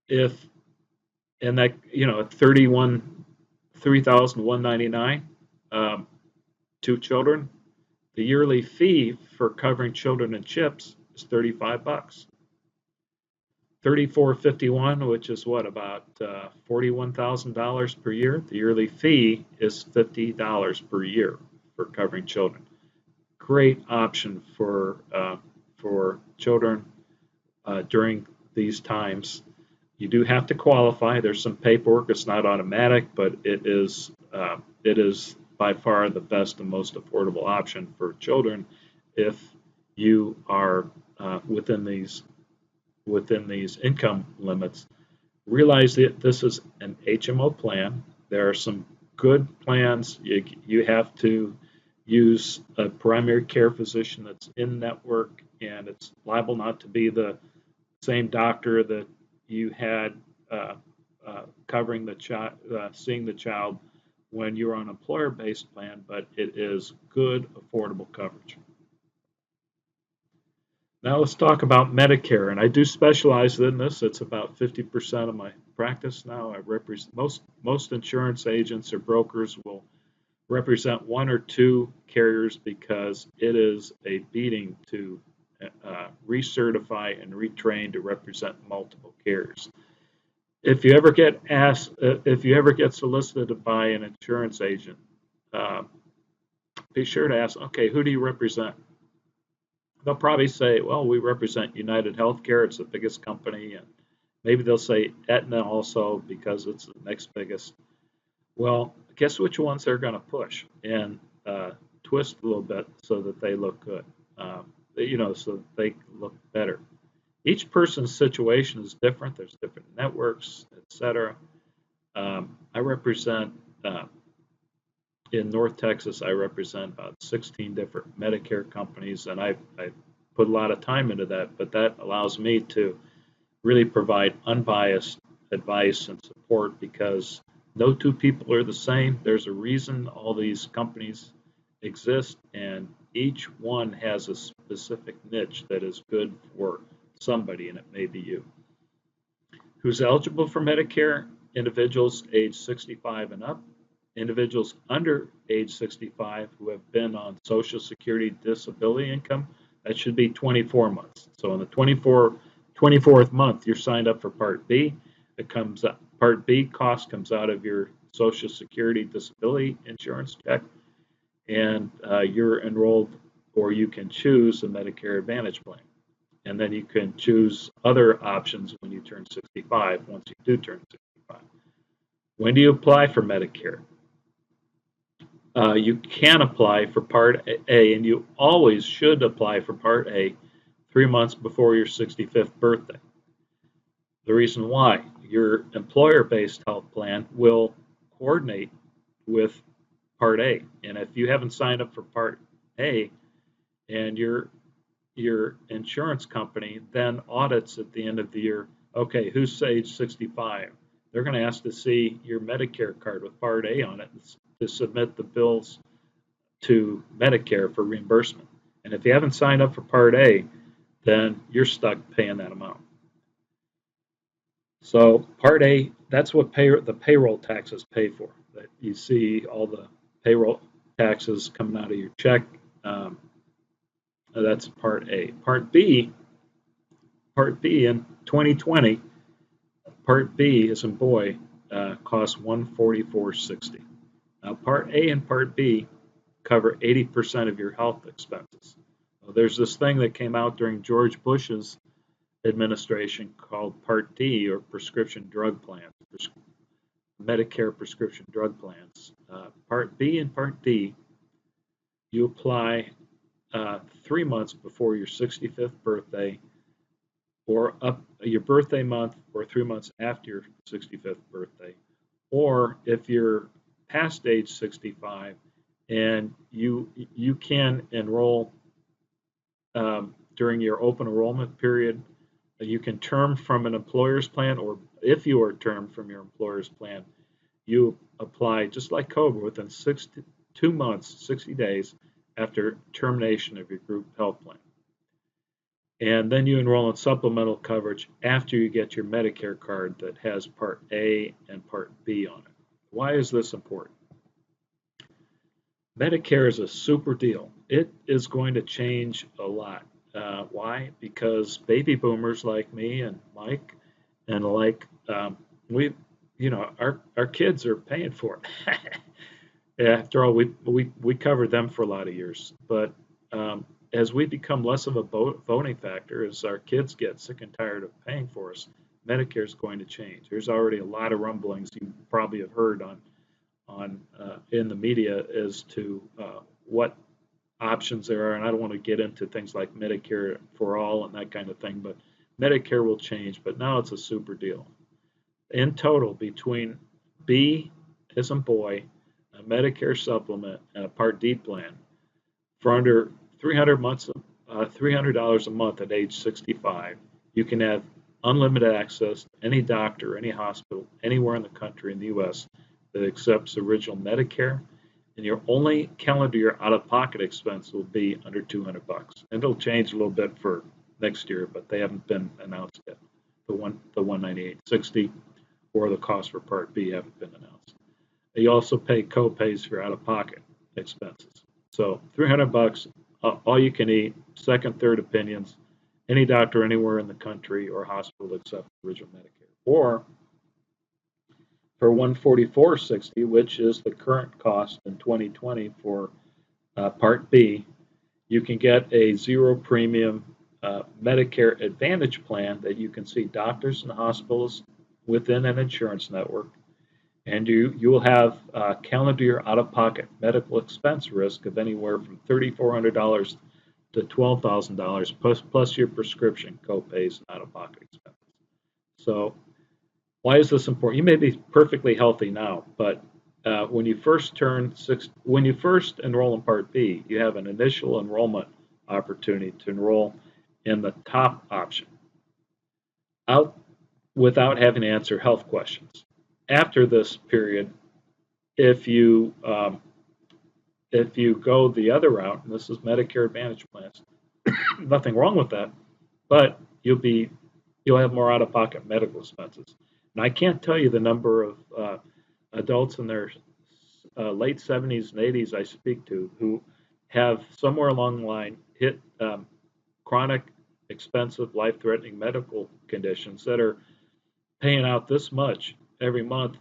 And that, at $3,199, 2 children, the yearly fee for covering children and CHIPs is $35. $34.51, which is what, about $41,000 per year. The yearly fee is $50 per year for covering children. Great option for children during these times. You do have to qualify. There's some paperwork. It's not automatic, but it is by far the best and most affordable option for children if you are within these income limits. Realize that this is an HMO plan. There are some good plans. You have to use a primary care physician that's in network, and it's liable not to be the same doctor that you had covering the child, seeing the child when you're on an employer-based plan, but it is good, affordable coverage. Now let's talk about Medicare, and I do specialize in this. It's about 50% of my practice now. I represent most insurance agents or brokers will represent 1 or 2 carriers because it is a beating to recertify and retrain to represent multiple carriers. If you ever get solicited by an insurance agent, be sure to ask, okay, who do you represent? They'll probably say, well, we represent United Healthcare. It's the biggest company. And maybe they'll say Aetna also because it's the next biggest. Well, guess which ones they're going to push and twist a little bit so that they look good, so that they look better. Each person's situation is different. There's different networks, etc. I represent, in North Texas, I represent about 16 different Medicare companies, and I put a lot of time into that, but that allows me to really provide unbiased advice and support because no 2 people are the same. There's a reason all these companies exist, and each one has a specific niche that is good for somebody, and it may be you. Who's eligible for Medicare? Individuals age 65 and up. Individuals under age 65 who have been on Social Security disability income, that should be 24 months. So in the 24th month, you're signed up for Part B. It comes up, Part B cost comes out of your Social Security disability insurance check, and you're enrolled, or you can choose a Medicare Advantage plan. And then you can choose other options when you turn 65, once you do turn 65. When do you apply for Medicare? You can apply for Part A, and you always should apply for Part A 3 months before your 65th birthday. The reason why, your employer-based health plan will coordinate with Part A. And if you haven't signed up for Part A and your insurance company then audits at the end of the year, okay, who's age 65? They're going to ask to see your Medicare card with Part A on it to submit the bills to Medicare for reimbursement. And if you haven't signed up for Part A, then you're stuck paying that amount. So Part A, that's what the payroll taxes pay for. That you see all the payroll taxes coming out of your check. That's Part A. Part B in 2020, Part B as in boy costs $144.60. Now Part A and Part B cover 80% of your health expenses. There's this thing that came out during George Bush's administration called Part D, or prescription drug plans, Medicare prescription drug plans. Part B and Part D, you apply 3 months before your 65th birthday, or up your birthday month, or 3 months after your 65th birthday, or if you're past age 65 and you can enroll during your open enrollment period. You can term from an employer's plan, or if you are termed from your employer's plan, you apply just like COBRA within 2 months, 60 days after termination of your group health plan. And then you enroll in supplemental coverage after you get your Medicare card that has Part A and Part B on it. Why is this important? Medicare is a super deal. It is going to change a lot. Why? Because baby boomers like me and Mike and our kids are paying for it. After all, we covered them for a lot of years. But as we become less of a voting factor, as our kids get sick and tired of paying for us, Medicare is going to change. There's already a lot of rumblings you probably have heard on in the media as to what options there are, and I don't want to get into things like Medicare for all and that kind of thing, but Medicare will change, but now it's a super deal. In total, between B as in boy, a Medicare supplement, and a Part D plan, for under $300 a month at age 65, you can have unlimited access to any doctor, any hospital, anywhere in the country in the U.S. that accepts original Medicare, and your only calendar year out-of-pocket expense will be under $200. And it'll change a little bit for next year, but they haven't been announced yet. The $198.60 or the cost for Part B haven't been announced. You also pay co-pays for out-of-pocket expenses. So $300, all you can eat, second, third opinions, any doctor anywhere in the country or hospital except original Medicare. Or for $144.60, which is the current cost in 2020 for Part B, you can get a zero premium Medicare Advantage plan that you can see doctors and hospitals within an insurance network, and you will have calendar year out-of-pocket medical expense risk of anywhere from $3,400 to $12,000 plus your prescription co-pays and out-of-pocket expenses. So why is this important? You may be perfectly healthy now, but when you first enroll in Part B, you have an initial enrollment opportunity to enroll in the top option, out without having to answer health questions. After this period, if you go the other route, and this is Medicare Advantage plans, nothing wrong with that, but you'll have more out-of-pocket medical expenses. And I can't tell you the number of adults in their late 70s and 80s I speak to who have somewhere along the line hit chronic, expensive, life-threatening medical conditions that are paying out this much every month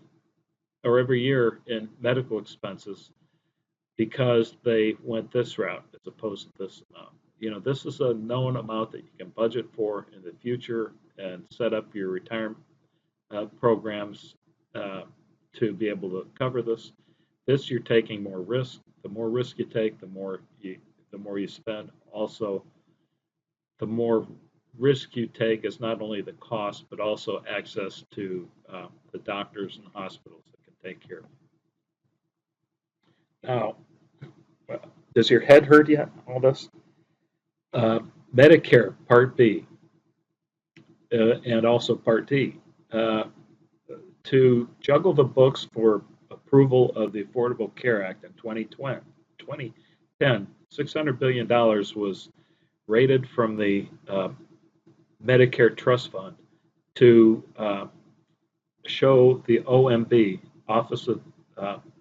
or every year in medical expenses because they went this route as opposed to this amount. This is a known amount that you can budget for in the future and set up your retirement programs to be able to cover this. You're taking more risk. The more risk you take, the more you spend. Also, the more risk you take is not only the cost, but also access to the doctors and hospitals that can take care of you. Now, does your head hurt yet? All this? Medicare Part B and also Part D. To juggle the books for approval of the Affordable Care Act in 2020, $600 billion was rated from the Medicare Trust Fund to show the OMB, Office of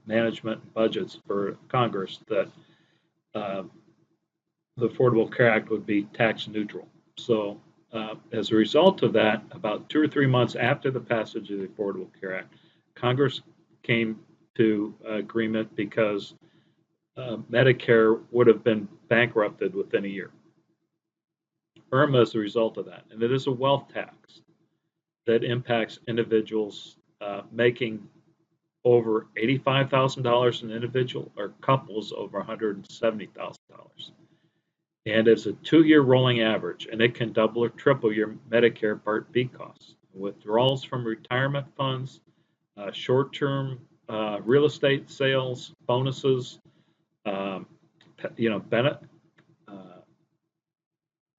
Management and Budgets for Congress, that the Affordable Care Act would be tax neutral. So as a result of that, about 2 or 3 months after the passage of the Affordable Care Act, Congress came to agreement because Medicare would have been bankrupted within a year. IRMA is a result of that, and it is a wealth tax that impacts individuals making over $85,000 an individual or couples over $170,000. And it's a 2-year rolling average, and it can double or triple your Medicare Part B costs. Withdrawals from retirement funds, short-term real estate sales, bonuses,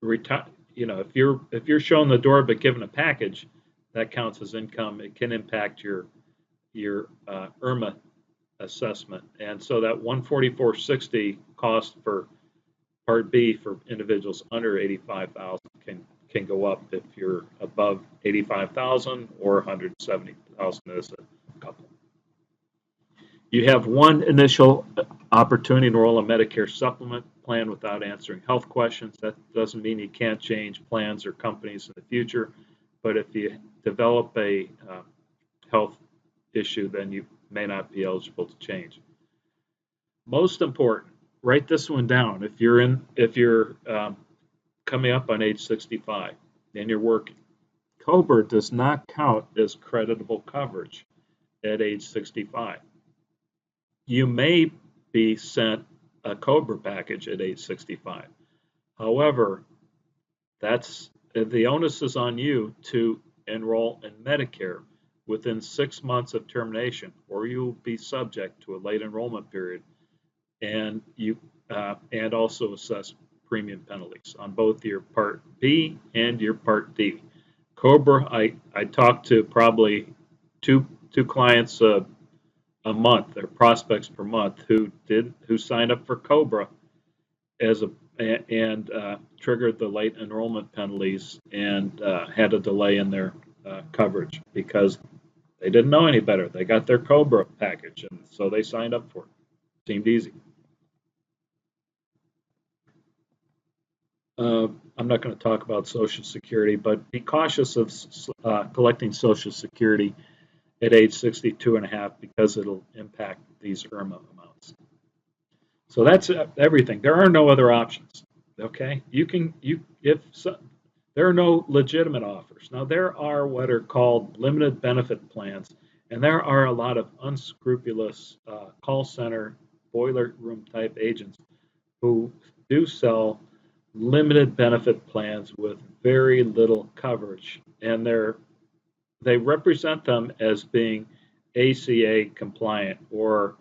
if you're shown the door but given a package, that counts as income. It can impact your IRMA assessment, and so that $144.60 cost for Part B for individuals under 85,000 can go up if you're above 85,000 or 170,000 as a couple. You have one initial opportunity to enroll a Medicare supplement plan without answering health questions. That doesn't mean you can't change plans or companies in the future, but if you develop a health issue, then you may not be eligible to change. Most important, write this one down. If you're coming up on age 65 and you're working, COBRA does not count as creditable coverage at age 65. You may be sent a COBRA package at age 65. However, the onus is on you to enroll in Medicare within 6 months of termination, or you'll be subject to a late enrollment period, and also assess premium penalties on both your Part B and your Part D. COBRA, I talked to probably two clients a month, or prospects per month, who signed up for COBRA and triggered the late enrollment penalties and had a delay in their coverage because they didn't know any better. They got their COBRA package, and so they signed up for it. Seemed easy. I'm not going to talk about Social Security, but be cautious of collecting Social Security at age 62 and a half because it'll impact these IRMA amounts. So that's everything. There are no other options. Okay, there are no legitimate offers. Now there are what are called limited benefit plans, and there are a lot of unscrupulous call center boiler room type agents who do sell limited benefit plans with very little coverage, and they represent them as being ACA compliant or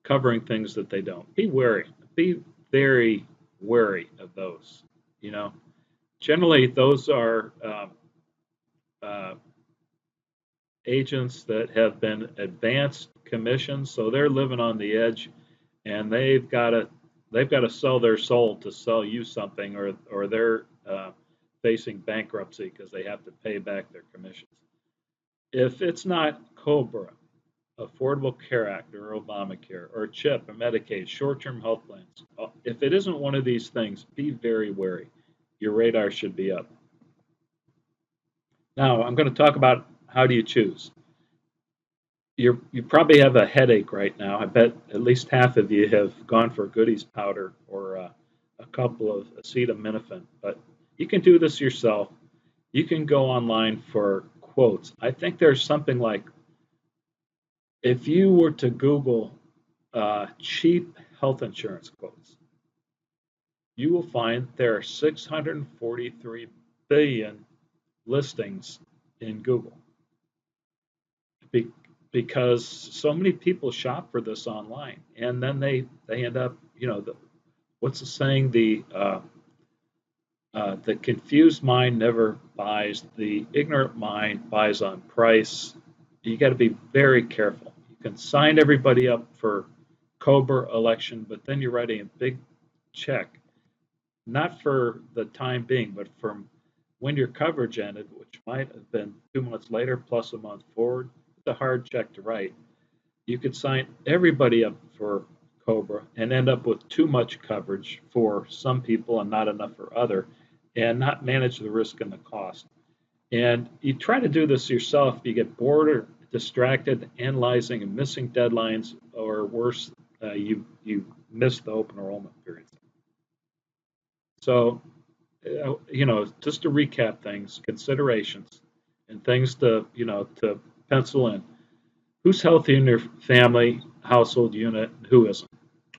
covering things that they don't. Be wary. Be very wary of those. Generally those are agents that have been advanced commissions, so they're living on the edge, and they've got to sell their soul to sell you something, or they're facing bankruptcy because they have to pay back their commissions. If it's not COBRA, Affordable Care Act, or Obamacare, or CHIP, or Medicaid, short-term health plans, if it isn't one of these things, be very wary. Your radar should be up. Now, I'm going to talk about how do you choose. You probably have a headache right now. I bet at least half of you have gone for Goodies powder or a couple of acetaminophen, but you can do this yourself. You can go online for quotes. I think there's something like, if you were to Google cheap health insurance quotes, you will find there are 643 billion listings in Google because so many people shop for this online, and then they end up, what's the saying? The confused mind never buys. The ignorant mind buys on price. You got to be very careful. You can sign everybody up for COBRA election, but then you're writing a big check, not for the time being, but from when your coverage ended, which might have been 2 months later plus a month forward. It's a hard check to write. You could sign everybody up for Cobra and end up with too much coverage for some people and not enough for other, and not manage the risk and the cost. And you try to do this yourself, you get bored or distracted, analyzing and missing deadlines, or worse, you miss the open enrollment period. So, just to recap things, considerations, and things to pencil in. Who's healthy in your family, household unit, and who isn't?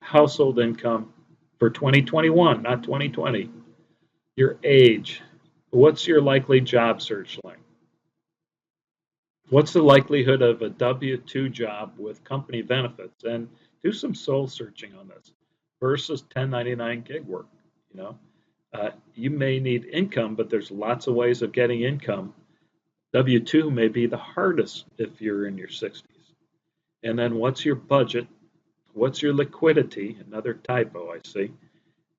Household income for 2021, not 2020. Your age. What's your likely job search like? What's the likelihood of a W-2 job with company benefits? And do some soul searching on this versus 1099 gig work. You know, you may need income, but there's lots of ways of getting income. W-2 may be the hardest if you're in your 60s. And then what's your budget? What's your liquidity? Another typo, I see.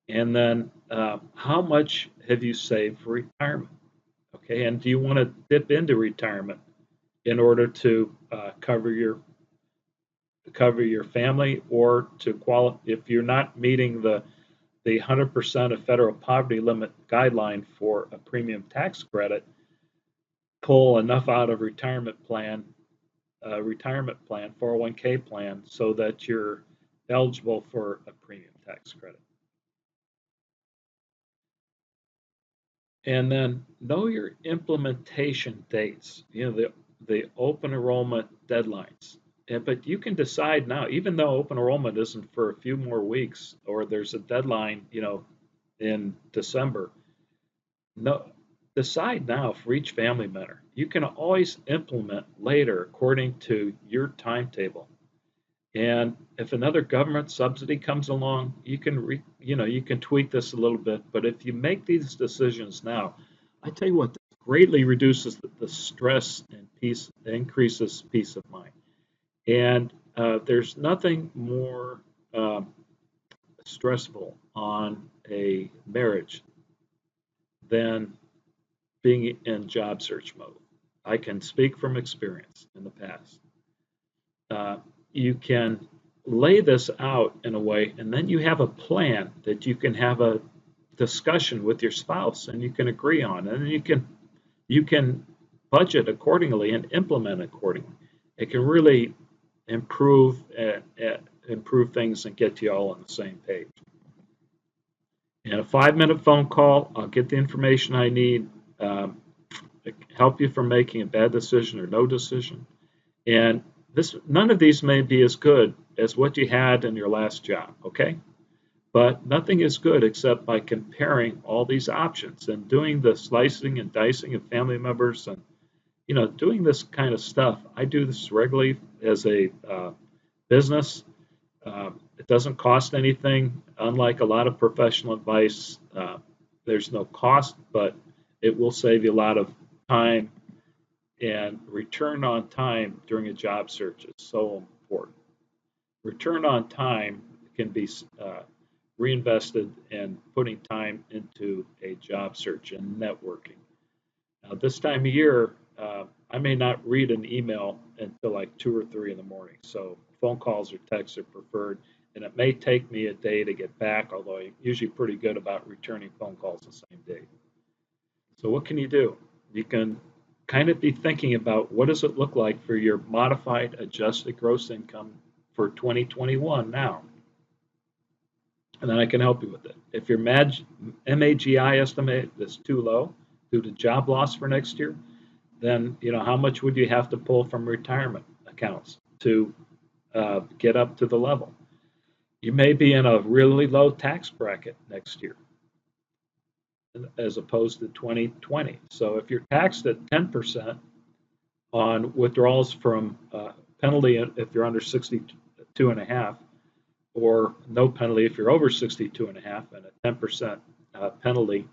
And then how much have you saved for retirement? Okay, and do you want to dip into retirement in order to cover your family, or to qualify if you're not meeting the 100% of federal poverty limit guideline for a premium tax credit, pull enough out of retirement plan, 401k plan, so that you're eligible for a premium tax credit. And then know your implementation dates, the open enrollment deadlines. But you can decide now, even though open enrollment isn't for a few more weeks, or there's a deadline, in December. No, decide now for each family member. You can always implement later according to your timetable. And if another government subsidy comes along, you can you can tweak this a little bit. But if you make these decisions now, I tell you what, this greatly reduces the stress and increases peace of mind. And there's nothing more stressful on a marriage than being in job search mode. I can speak from experience in the past. You can lay this out in a way, and then you have a plan that you can have a discussion with your spouse and you can agree on, and you can budget accordingly and implement accordingly. It can really improve things and get you all on the same page. In a 5-minute phone call, I'll get the information I need, help you from making a bad decision or no decision. And none of these may be as good as what you had in your last job, okay? But nothing is good except by comparing all these options and doing the slicing and dicing of family members and, doing this kind of stuff. I do this regularly as a business. It doesn't cost anything. Unlike a lot of professional advice, there's no cost, but it will save you a lot of time, and return on time during a job search is so important. Return on time can be reinvested in putting time into a job search and networking. Now, this time of year, I may not read an email until like 2 or 3 in the morning, so phone calls or texts are preferred, and it may take me a day to get back, although I'm usually pretty good about returning phone calls the same day. So what can you do? You can kind of be thinking about what does it look like for your modified adjusted gross income for 2021 now. And then I can help you with it. If your MAGI estimate is too low due to job loss for next year, then how much would you have to pull from retirement accounts to get up to the level? You may be in a really low tax bracket next year as opposed to 2020. So if you're taxed at 10% on withdrawals from penalty if you're under 62 and a half, or no penalty if you're over 62 and a half, and a 10% penalty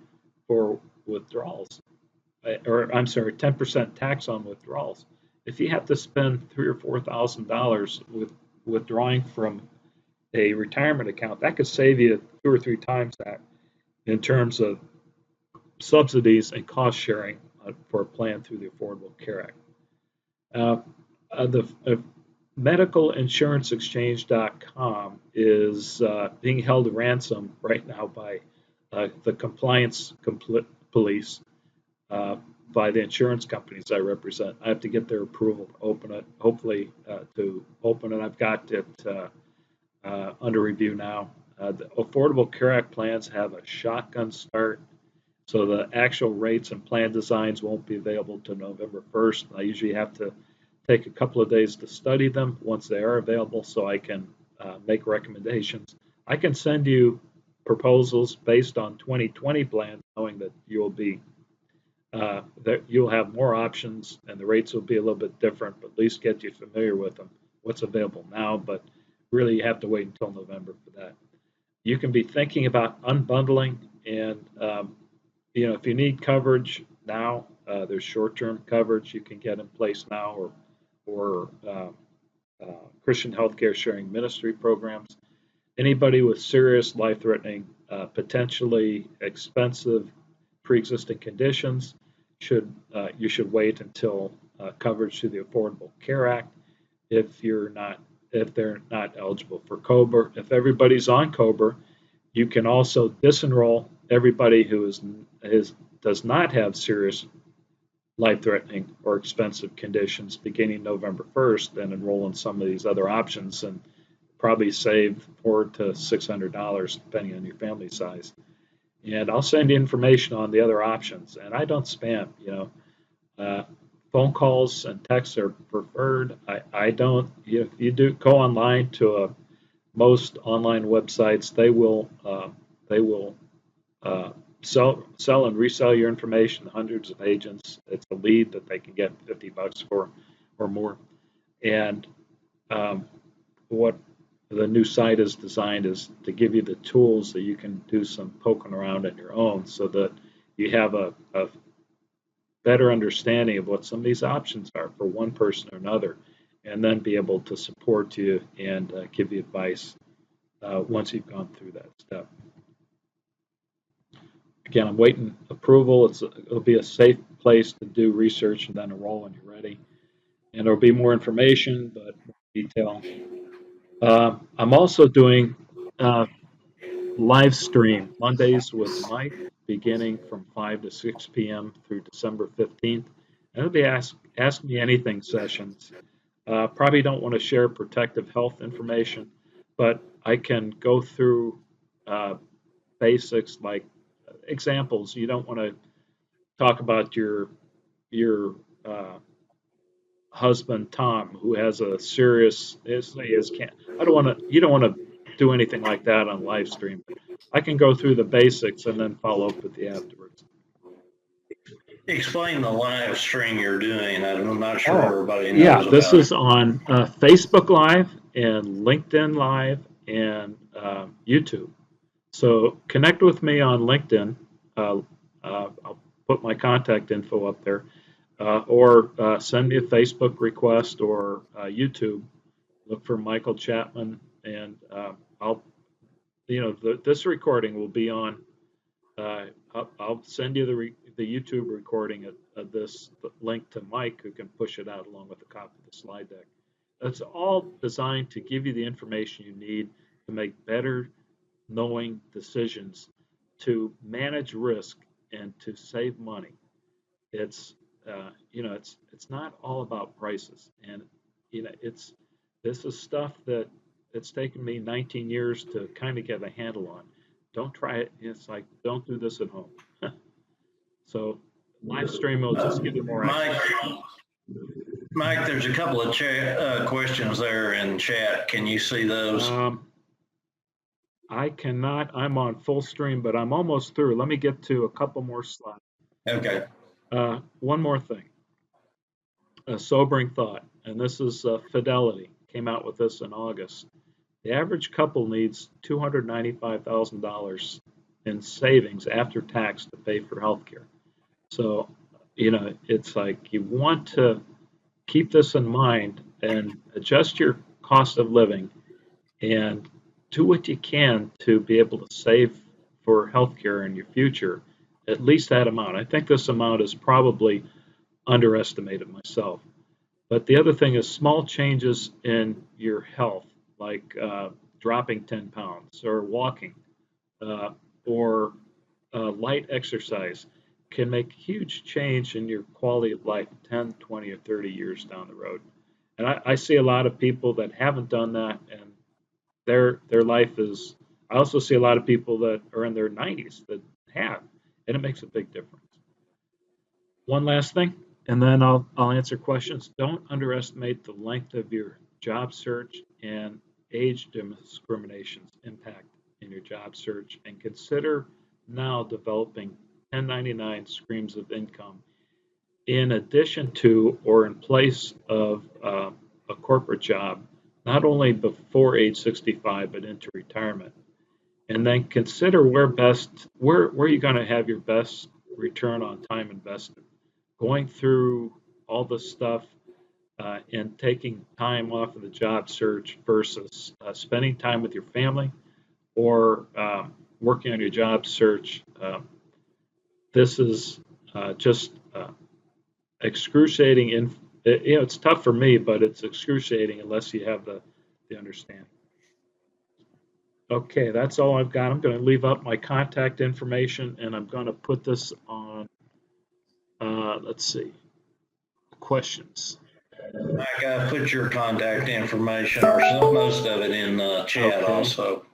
for withdrawals, or I'm sorry, 10% tax on withdrawals. If you have to spend $3,000 or $4,000 withdrawing from a retirement account, that could save you 2 or 3 times that in terms of subsidies and cost sharing for a plan through the Affordable Care Act. The medicalinsurancexchange.com is being held ransom right now by the compliance police, by the insurance companies I represent. I have to get their approval to open it, hopefully to open it. I've got it under review now. The Affordable Care Act plans have a shotgun start, so the actual rates and plan designs won't be available till November 1st. I usually have to take a couple of days to study them once they are available so I can make recommendations. I can send you proposals based on 2020 plans, knowing that you'll have more options and the rates will be a little bit different, but at least get you familiar with them, what's available now, but really you have to wait until November for that. You can be thinking about unbundling, and if you need coverage now, there's short-term coverage you can get in place now, or Christian healthcare sharing ministry programs. Anybody with serious life-threatening, potentially expensive pre-existing conditions you should wait until coverage through the Affordable Care Act. If they're not eligible for COBRA, if everybody's on COBRA, you can also disenroll everybody who does not have serious life-threatening or expensive conditions beginning November 1st, and enroll in some of these other options, and probably save $400 to $600 depending on your family size. And I'll send you information on the other options. And I don't spam. Phone calls and texts are preferred. I don't. If you do go online to most online websites, they will sell and resell your information. Hundreds of agents. It's a lead that they can get $50 for or more. And what the new site is designed is to give you the tools that you can do some poking around on your own, so that you have a better understanding of what some of these options are for one person or another, and then be able to support you and give you advice once you've gone through that step. Again, I'm waiting approval. It'll be a safe place to do research and then enroll when you're ready. And there'll be more information, but more detail. I'm also doing live stream Mondays with Mike, beginning from 5 to 6 p.m. through December 15th. And it'll be Ask Me Anything sessions. Probably don't want to share protective health information, but I can go through basics like examples. You don't want to talk about your husband Tom, who has a serious you don't want to do anything like that on live stream. I can go through the basics and then follow up with you afterwards. Explain the live stream you're doing. I'm not sure everybody knows yeah, this about is on Facebook Live and LinkedIn Live and YouTube. So connect with me on LinkedIn. I'll put my contact info up there. Or send me a Facebook request, or YouTube. Look for Michael Chapman, and this recording will be on. I'll send you the YouTube recording of this link to Mike, who can push it out along with a copy of the slide deck. It's all designed to give you the information you need to make better knowing decisions, to manage risk, and to save money. It's it's not all about prices, and this is stuff that it's taken me 19 years to kind of get a handle on. Don't try it. It's like, don't do this at home. So live stream will just give you more access. Mike, there's a couple of questions there in chat. Can you see those? I cannot. I'm on full stream, but I'm almost through. Let me get to a couple more slides. Okay. One more thing, a sobering thought, and this is Fidelity came out with this in August. The average couple needs $295,000 in savings after tax to pay for healthcare. So, it's like you want to keep this in mind and adjust your cost of living, and do what you can to be able to save for healthcare in your future, at least that amount. I think this amount is probably underestimated myself. But the other thing is small changes in your health, like dropping 10 pounds or walking or light exercise can make huge change in your quality of life 10, 20, or 30 years down the road. And I see a lot of people that haven't done that, and their life is. I also see a lot of people that are in their 90s that have, and it makes a big difference. One last thing, and then I'll answer questions. Don't underestimate the length of your job search and age discrimination's impact in your job search, and consider now developing 1099 streams of income in addition to or in place of a corporate job, not only before age 65 but into retirement. And then consider where you're going to have your best return on time invested. Going through all this stuff and taking time off of the job search versus spending time with your family or working on your job search. This is just excruciating. It's tough for me, but it's excruciating unless you have the understanding. Okay, that's all I've got. I'm going to leave out my contact information, and I'm going to put this on, let's see, questions. Mike, I put your contact information or most of it in the chat Okay. also.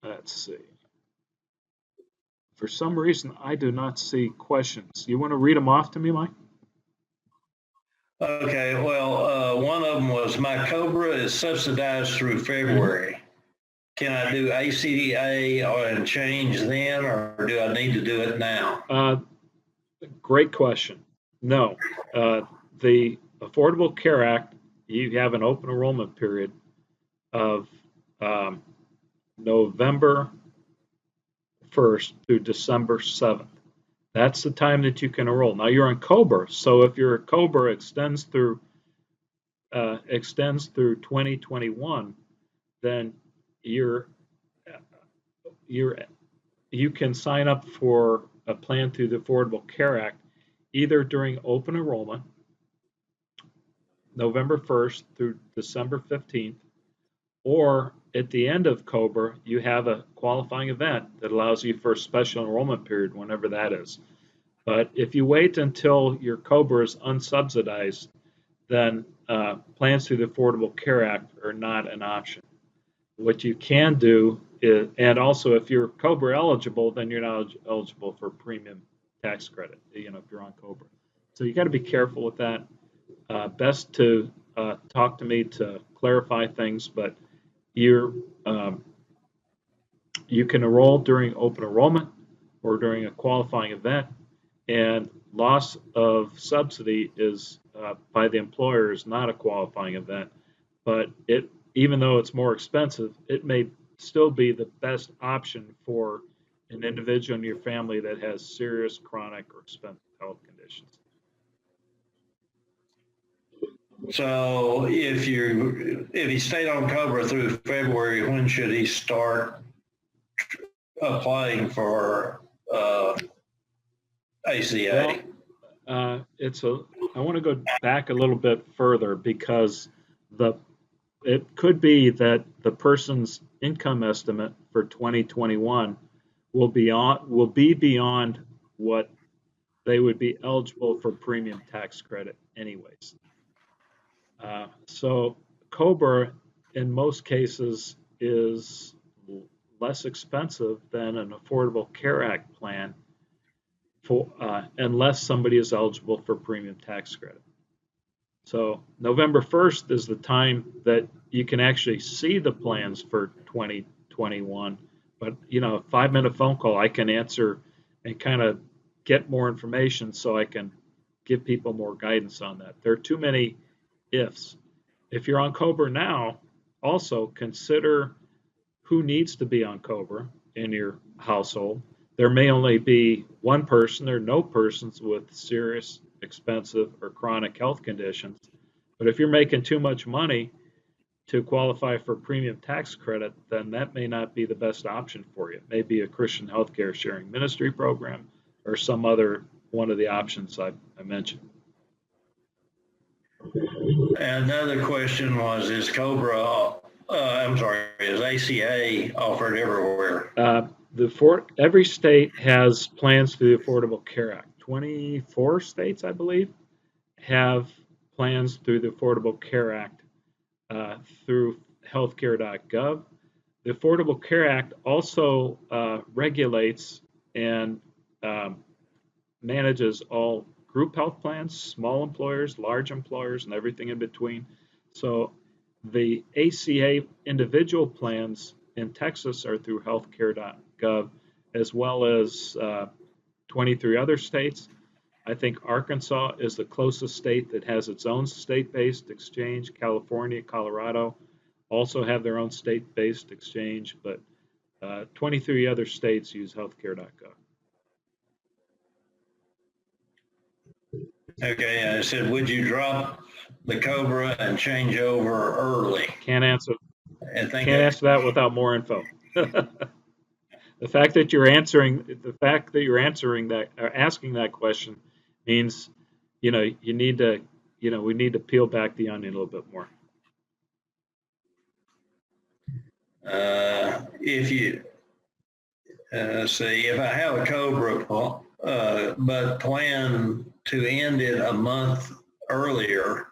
Let's see. For some reason, I do not see questions. You want to read them off to me, Mike? Okay, well, one of them was my COBRA is subsidized through February. Can I do ACDA and change then, or do I need to do it now? Great question. No. The Affordable Care Act, you have an open enrollment period of November 1st through December 7th. That's the time that you can enroll. Now you're on COBRA, so if your COBRA extends through 2021, then you can sign up for a plan through the Affordable Care Act either during open enrollment, November 1st through December 15th, or at the end of COBRA, you have a qualifying event that allows you for a special enrollment period, whenever that is. But if you wait until your COBRA is unsubsidized, then plans through the Affordable Care Act are not an option. What you can do is, and also if you're COBRA eligible, then you're not eligible for premium tax credit, if you're on COBRA. So you got to be careful with that. Best to talk to me to clarify things, but you can enroll during open enrollment or during a qualifying event, and loss of subsidy is by the employer is not a qualifying event, but even though it's more expensive, it may still be the best option for an individual in your family that has serious chronic or expensive health conditions. So if he stayed on COBRA through February, when should he start applying for ACA? Well, I want to go back a little bit further because it could be that the person's income estimate for 2021 will be beyond what they would be eligible for premium tax credit anyways. So COBRA in most cases is less expensive than an Affordable Care Act plan unless somebody is eligible for premium tax credit. So November 1st is the time that you can actually see the plans for 2021. But, a 5-minute phone call, I can answer and kind of get more information so I can give people more guidance on that. There are too many ifs. If you're on COBRA now, also consider who needs to be on COBRA in your household. There may only be one person or no persons with serious, expensive, or chronic health conditions. But if you're making too much money to qualify for premium tax credit, then that may not be the best option for you. It may be a Christian healthcare sharing ministry program or some other one of the options I mentioned. Another question was, is ACA offered everywhere? Every state has plans through the Affordable Care Act. 24 states, I believe, have plans through the Affordable Care Act through healthcare.gov. The Affordable Care Act also regulates and manages all group health plans, small employers, large employers, and everything in between. So the ACA individual plans in Texas are through healthcare.gov, as well as 23 other states. I think Arkansas is the closest state that has its own state-based exchange. California, Colorado also have their own state-based exchange, but 23 other states use healthcare.gov. Okay, I said, would you drop the COBRA and change over early? Can't answer And that without more info. The fact that you're asking that question means, we need to peel back the onion a little bit more. If I have a COBRA, but plan to end it a month earlier,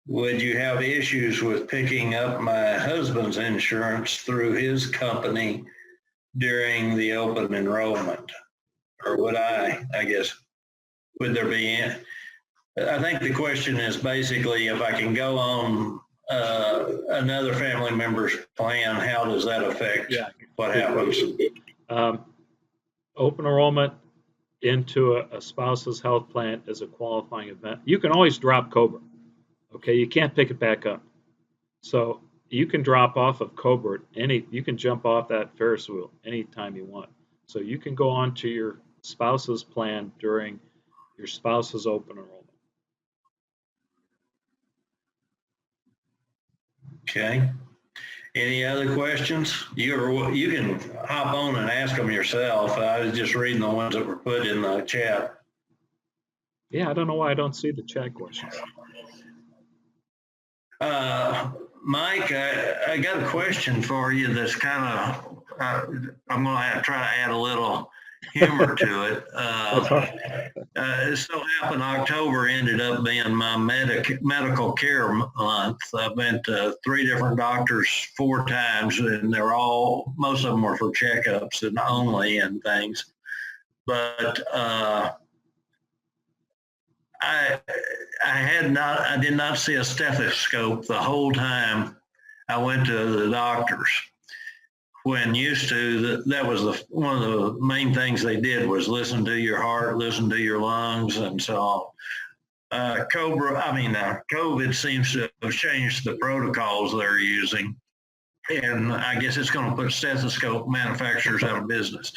would you have issues with picking up my husband's insurance through his company during the open enrollment? Or would would there be, I think the question is basically if I can go on another family member's plan, how does that affect what happens? Open enrollment into a spouse's health plan is a qualifying event. You can always drop COBRA. Okay, you can't pick it back up. So you can drop off of COBRA you can jump off that Ferris wheel anytime you want. So you can go on to your spouse's plan during your spouse's open enrollment. Okay. Any other questions? You can hop on and ask them yourself. I was just reading the ones that were put in the chat. Yeah, I don't know why I don't see the chat questions. Mike, I got a question for you that's kind of, I'm going to have to try to add a little humor to it. It so happened October ended up being my medical care month. I've been to 3 different doctors 4 times, and most of them were for checkups and only and things. But I did not see a stethoscope the whole time I went to the doctors. When used to, that was one of the main things they did was listen to your heart, listen to your lungs, and so on. COVID seems to have changed the protocols they're using, and I guess it's going to put stethoscope manufacturers out of business.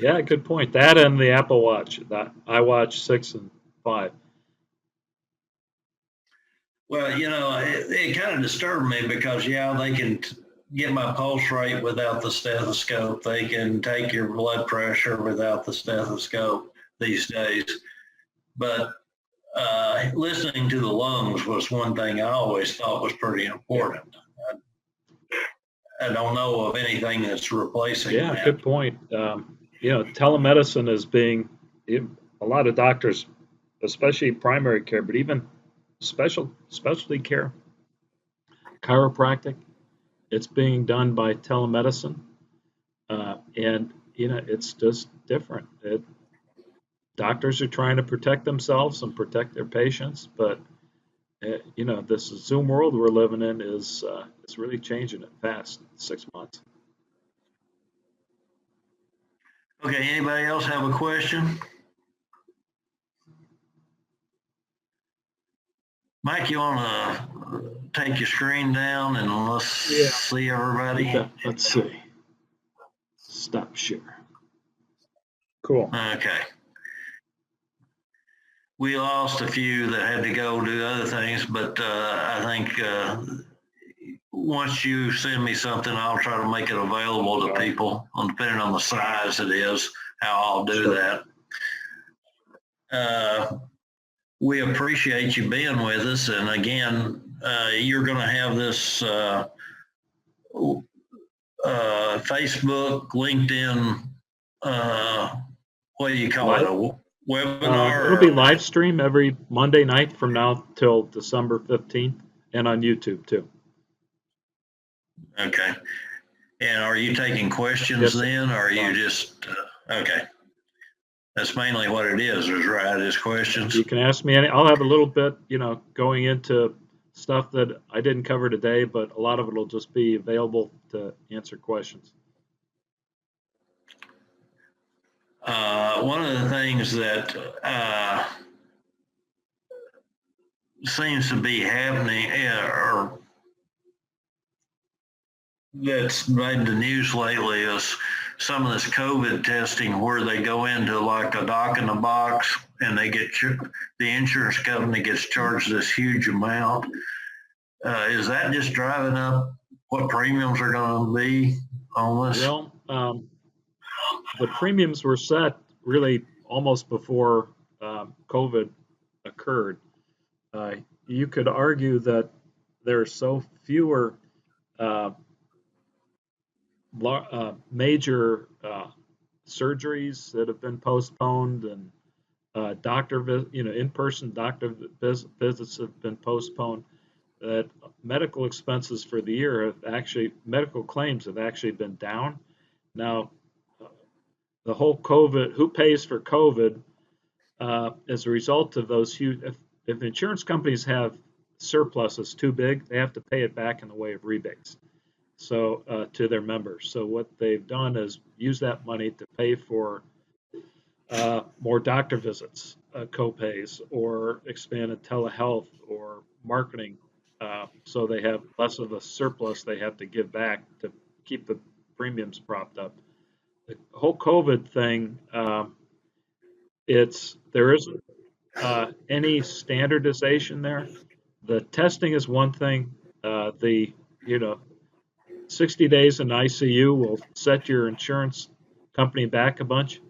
Yeah, good point. That and the Apple Watch, that iWatch 6 and 5. Well, it kind of disturbed me because, they can get my pulse rate without the stethoscope. They can take your blood pressure without the stethoscope these days. But listening to the lungs was one thing I always thought was pretty important. I don't know of anything that's replacing that. Yeah, good point. Telemedicine is being, a lot of doctors, especially primary care, but even specialty care, chiropractic, it's being done by telemedicine. And, it's just different. Doctors are trying to protect themselves and protect their patients, but, this Zoom world we're living in is really changing it fast, 6 months. Okay, anybody else have a question? Mike, you want to take your screen down and let's see everybody? Let's see. Stop share. Cool. Okay. We lost a few that had to go do other things, but I think once you send me something, I'll try to make it available to people, depending on the size it is, how I'll do Sure. that. We appreciate you being with us. And again, you're going to have this Facebook, LinkedIn, what do you call it? A webinar? It'll be live stream every Monday night from now till December 15th, and on YouTube too. Okay. And are you taking questions Yes, sir. then, or are you just, okay. That's mainly what it is right, is questions. You can ask me any, I'll have a little bit, going into stuff that I didn't cover today, but a lot of it will just be available to answer questions. One of the things that seems to be happening, or that's made the news lately, is some of this COVID testing where they go into like a doc in the box and they get, the insurance company gets charged this huge amount. Is that just driving up what premiums are going to be on this? Well, the premiums were set really almost before COVID occurred. You could argue that there are so fewer major surgeries that have been postponed, and in-person doctor visits have been postponed, that medical expenses for the year medical claims have actually been down. Now, the whole COVID, who pays for COVID, as a result of those huge, if insurance companies have surpluses too big, they have to pay it back in the way of rebates. So to their members. So what they've done is use that money to pay for more doctor visits, co-pays, or expanded telehealth or marketing. So they have less of a surplus they have to give back to keep the premiums propped up. The whole COVID thing, there isn't any standardization there. The testing is one thing. 60 days in ICU will set your insurance company back a bunch.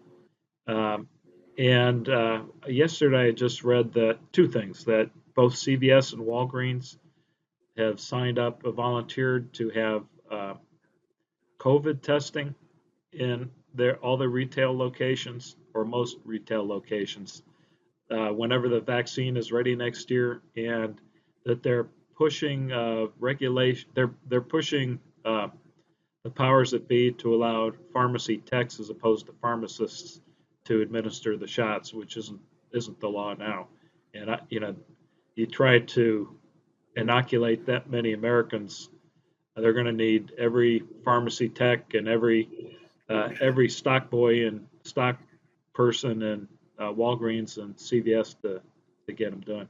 Yesterday I just read that two things, that both CVS and Walgreens have signed up, volunteered to have COVID testing in all their retail locations, or most retail locations, whenever the vaccine is ready next year, and that they're pushing regulation. They're pushing the powers that be to allow pharmacy techs as opposed to pharmacists to administer the shots, which isn't the law now. And you try to inoculate that many Americans, they're going to need every pharmacy tech and every stock boy and stock person in Walgreens and CVS to get them done.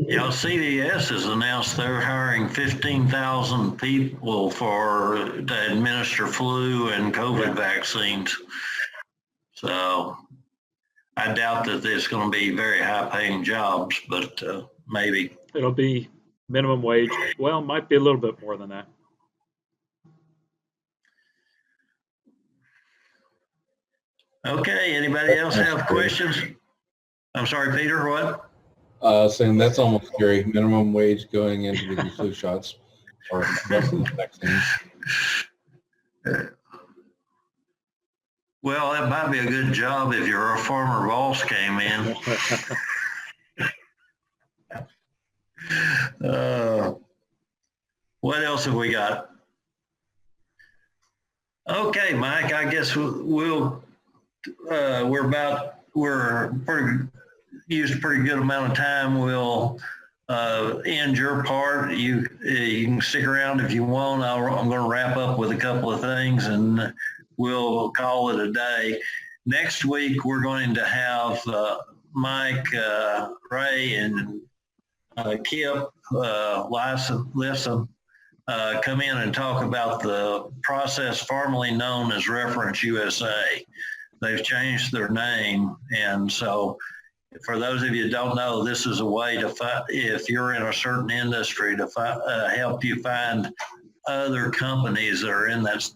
Yeah, CVS has announced they're hiring 15,000 people to administer flu and COVID vaccines. So I doubt that there's going to be very high-paying jobs, but maybe. It'll be minimum wage. Well, might be a little bit more than that. Okay, anybody else have questions? I'm sorry, Peter, what? Saying that's almost scary. Minimum wage going in to give you flu shots or vaccines. Well, that might be a good job if your former boss came in. What else have we got? Okay, Mike, I guess we're used a pretty good amount of time. We'll end your part. You can stick around if you want. I'm going to wrap up with a couple of things and we'll call it a day. Next week, we're going to have Mike, Ray, and Kip Listen come in and talk about the process formerly known as Reference USA. They've changed their name, and so For those of you who don't know, this is a way to find, if you're in a certain industry, to help you find other companies that are in that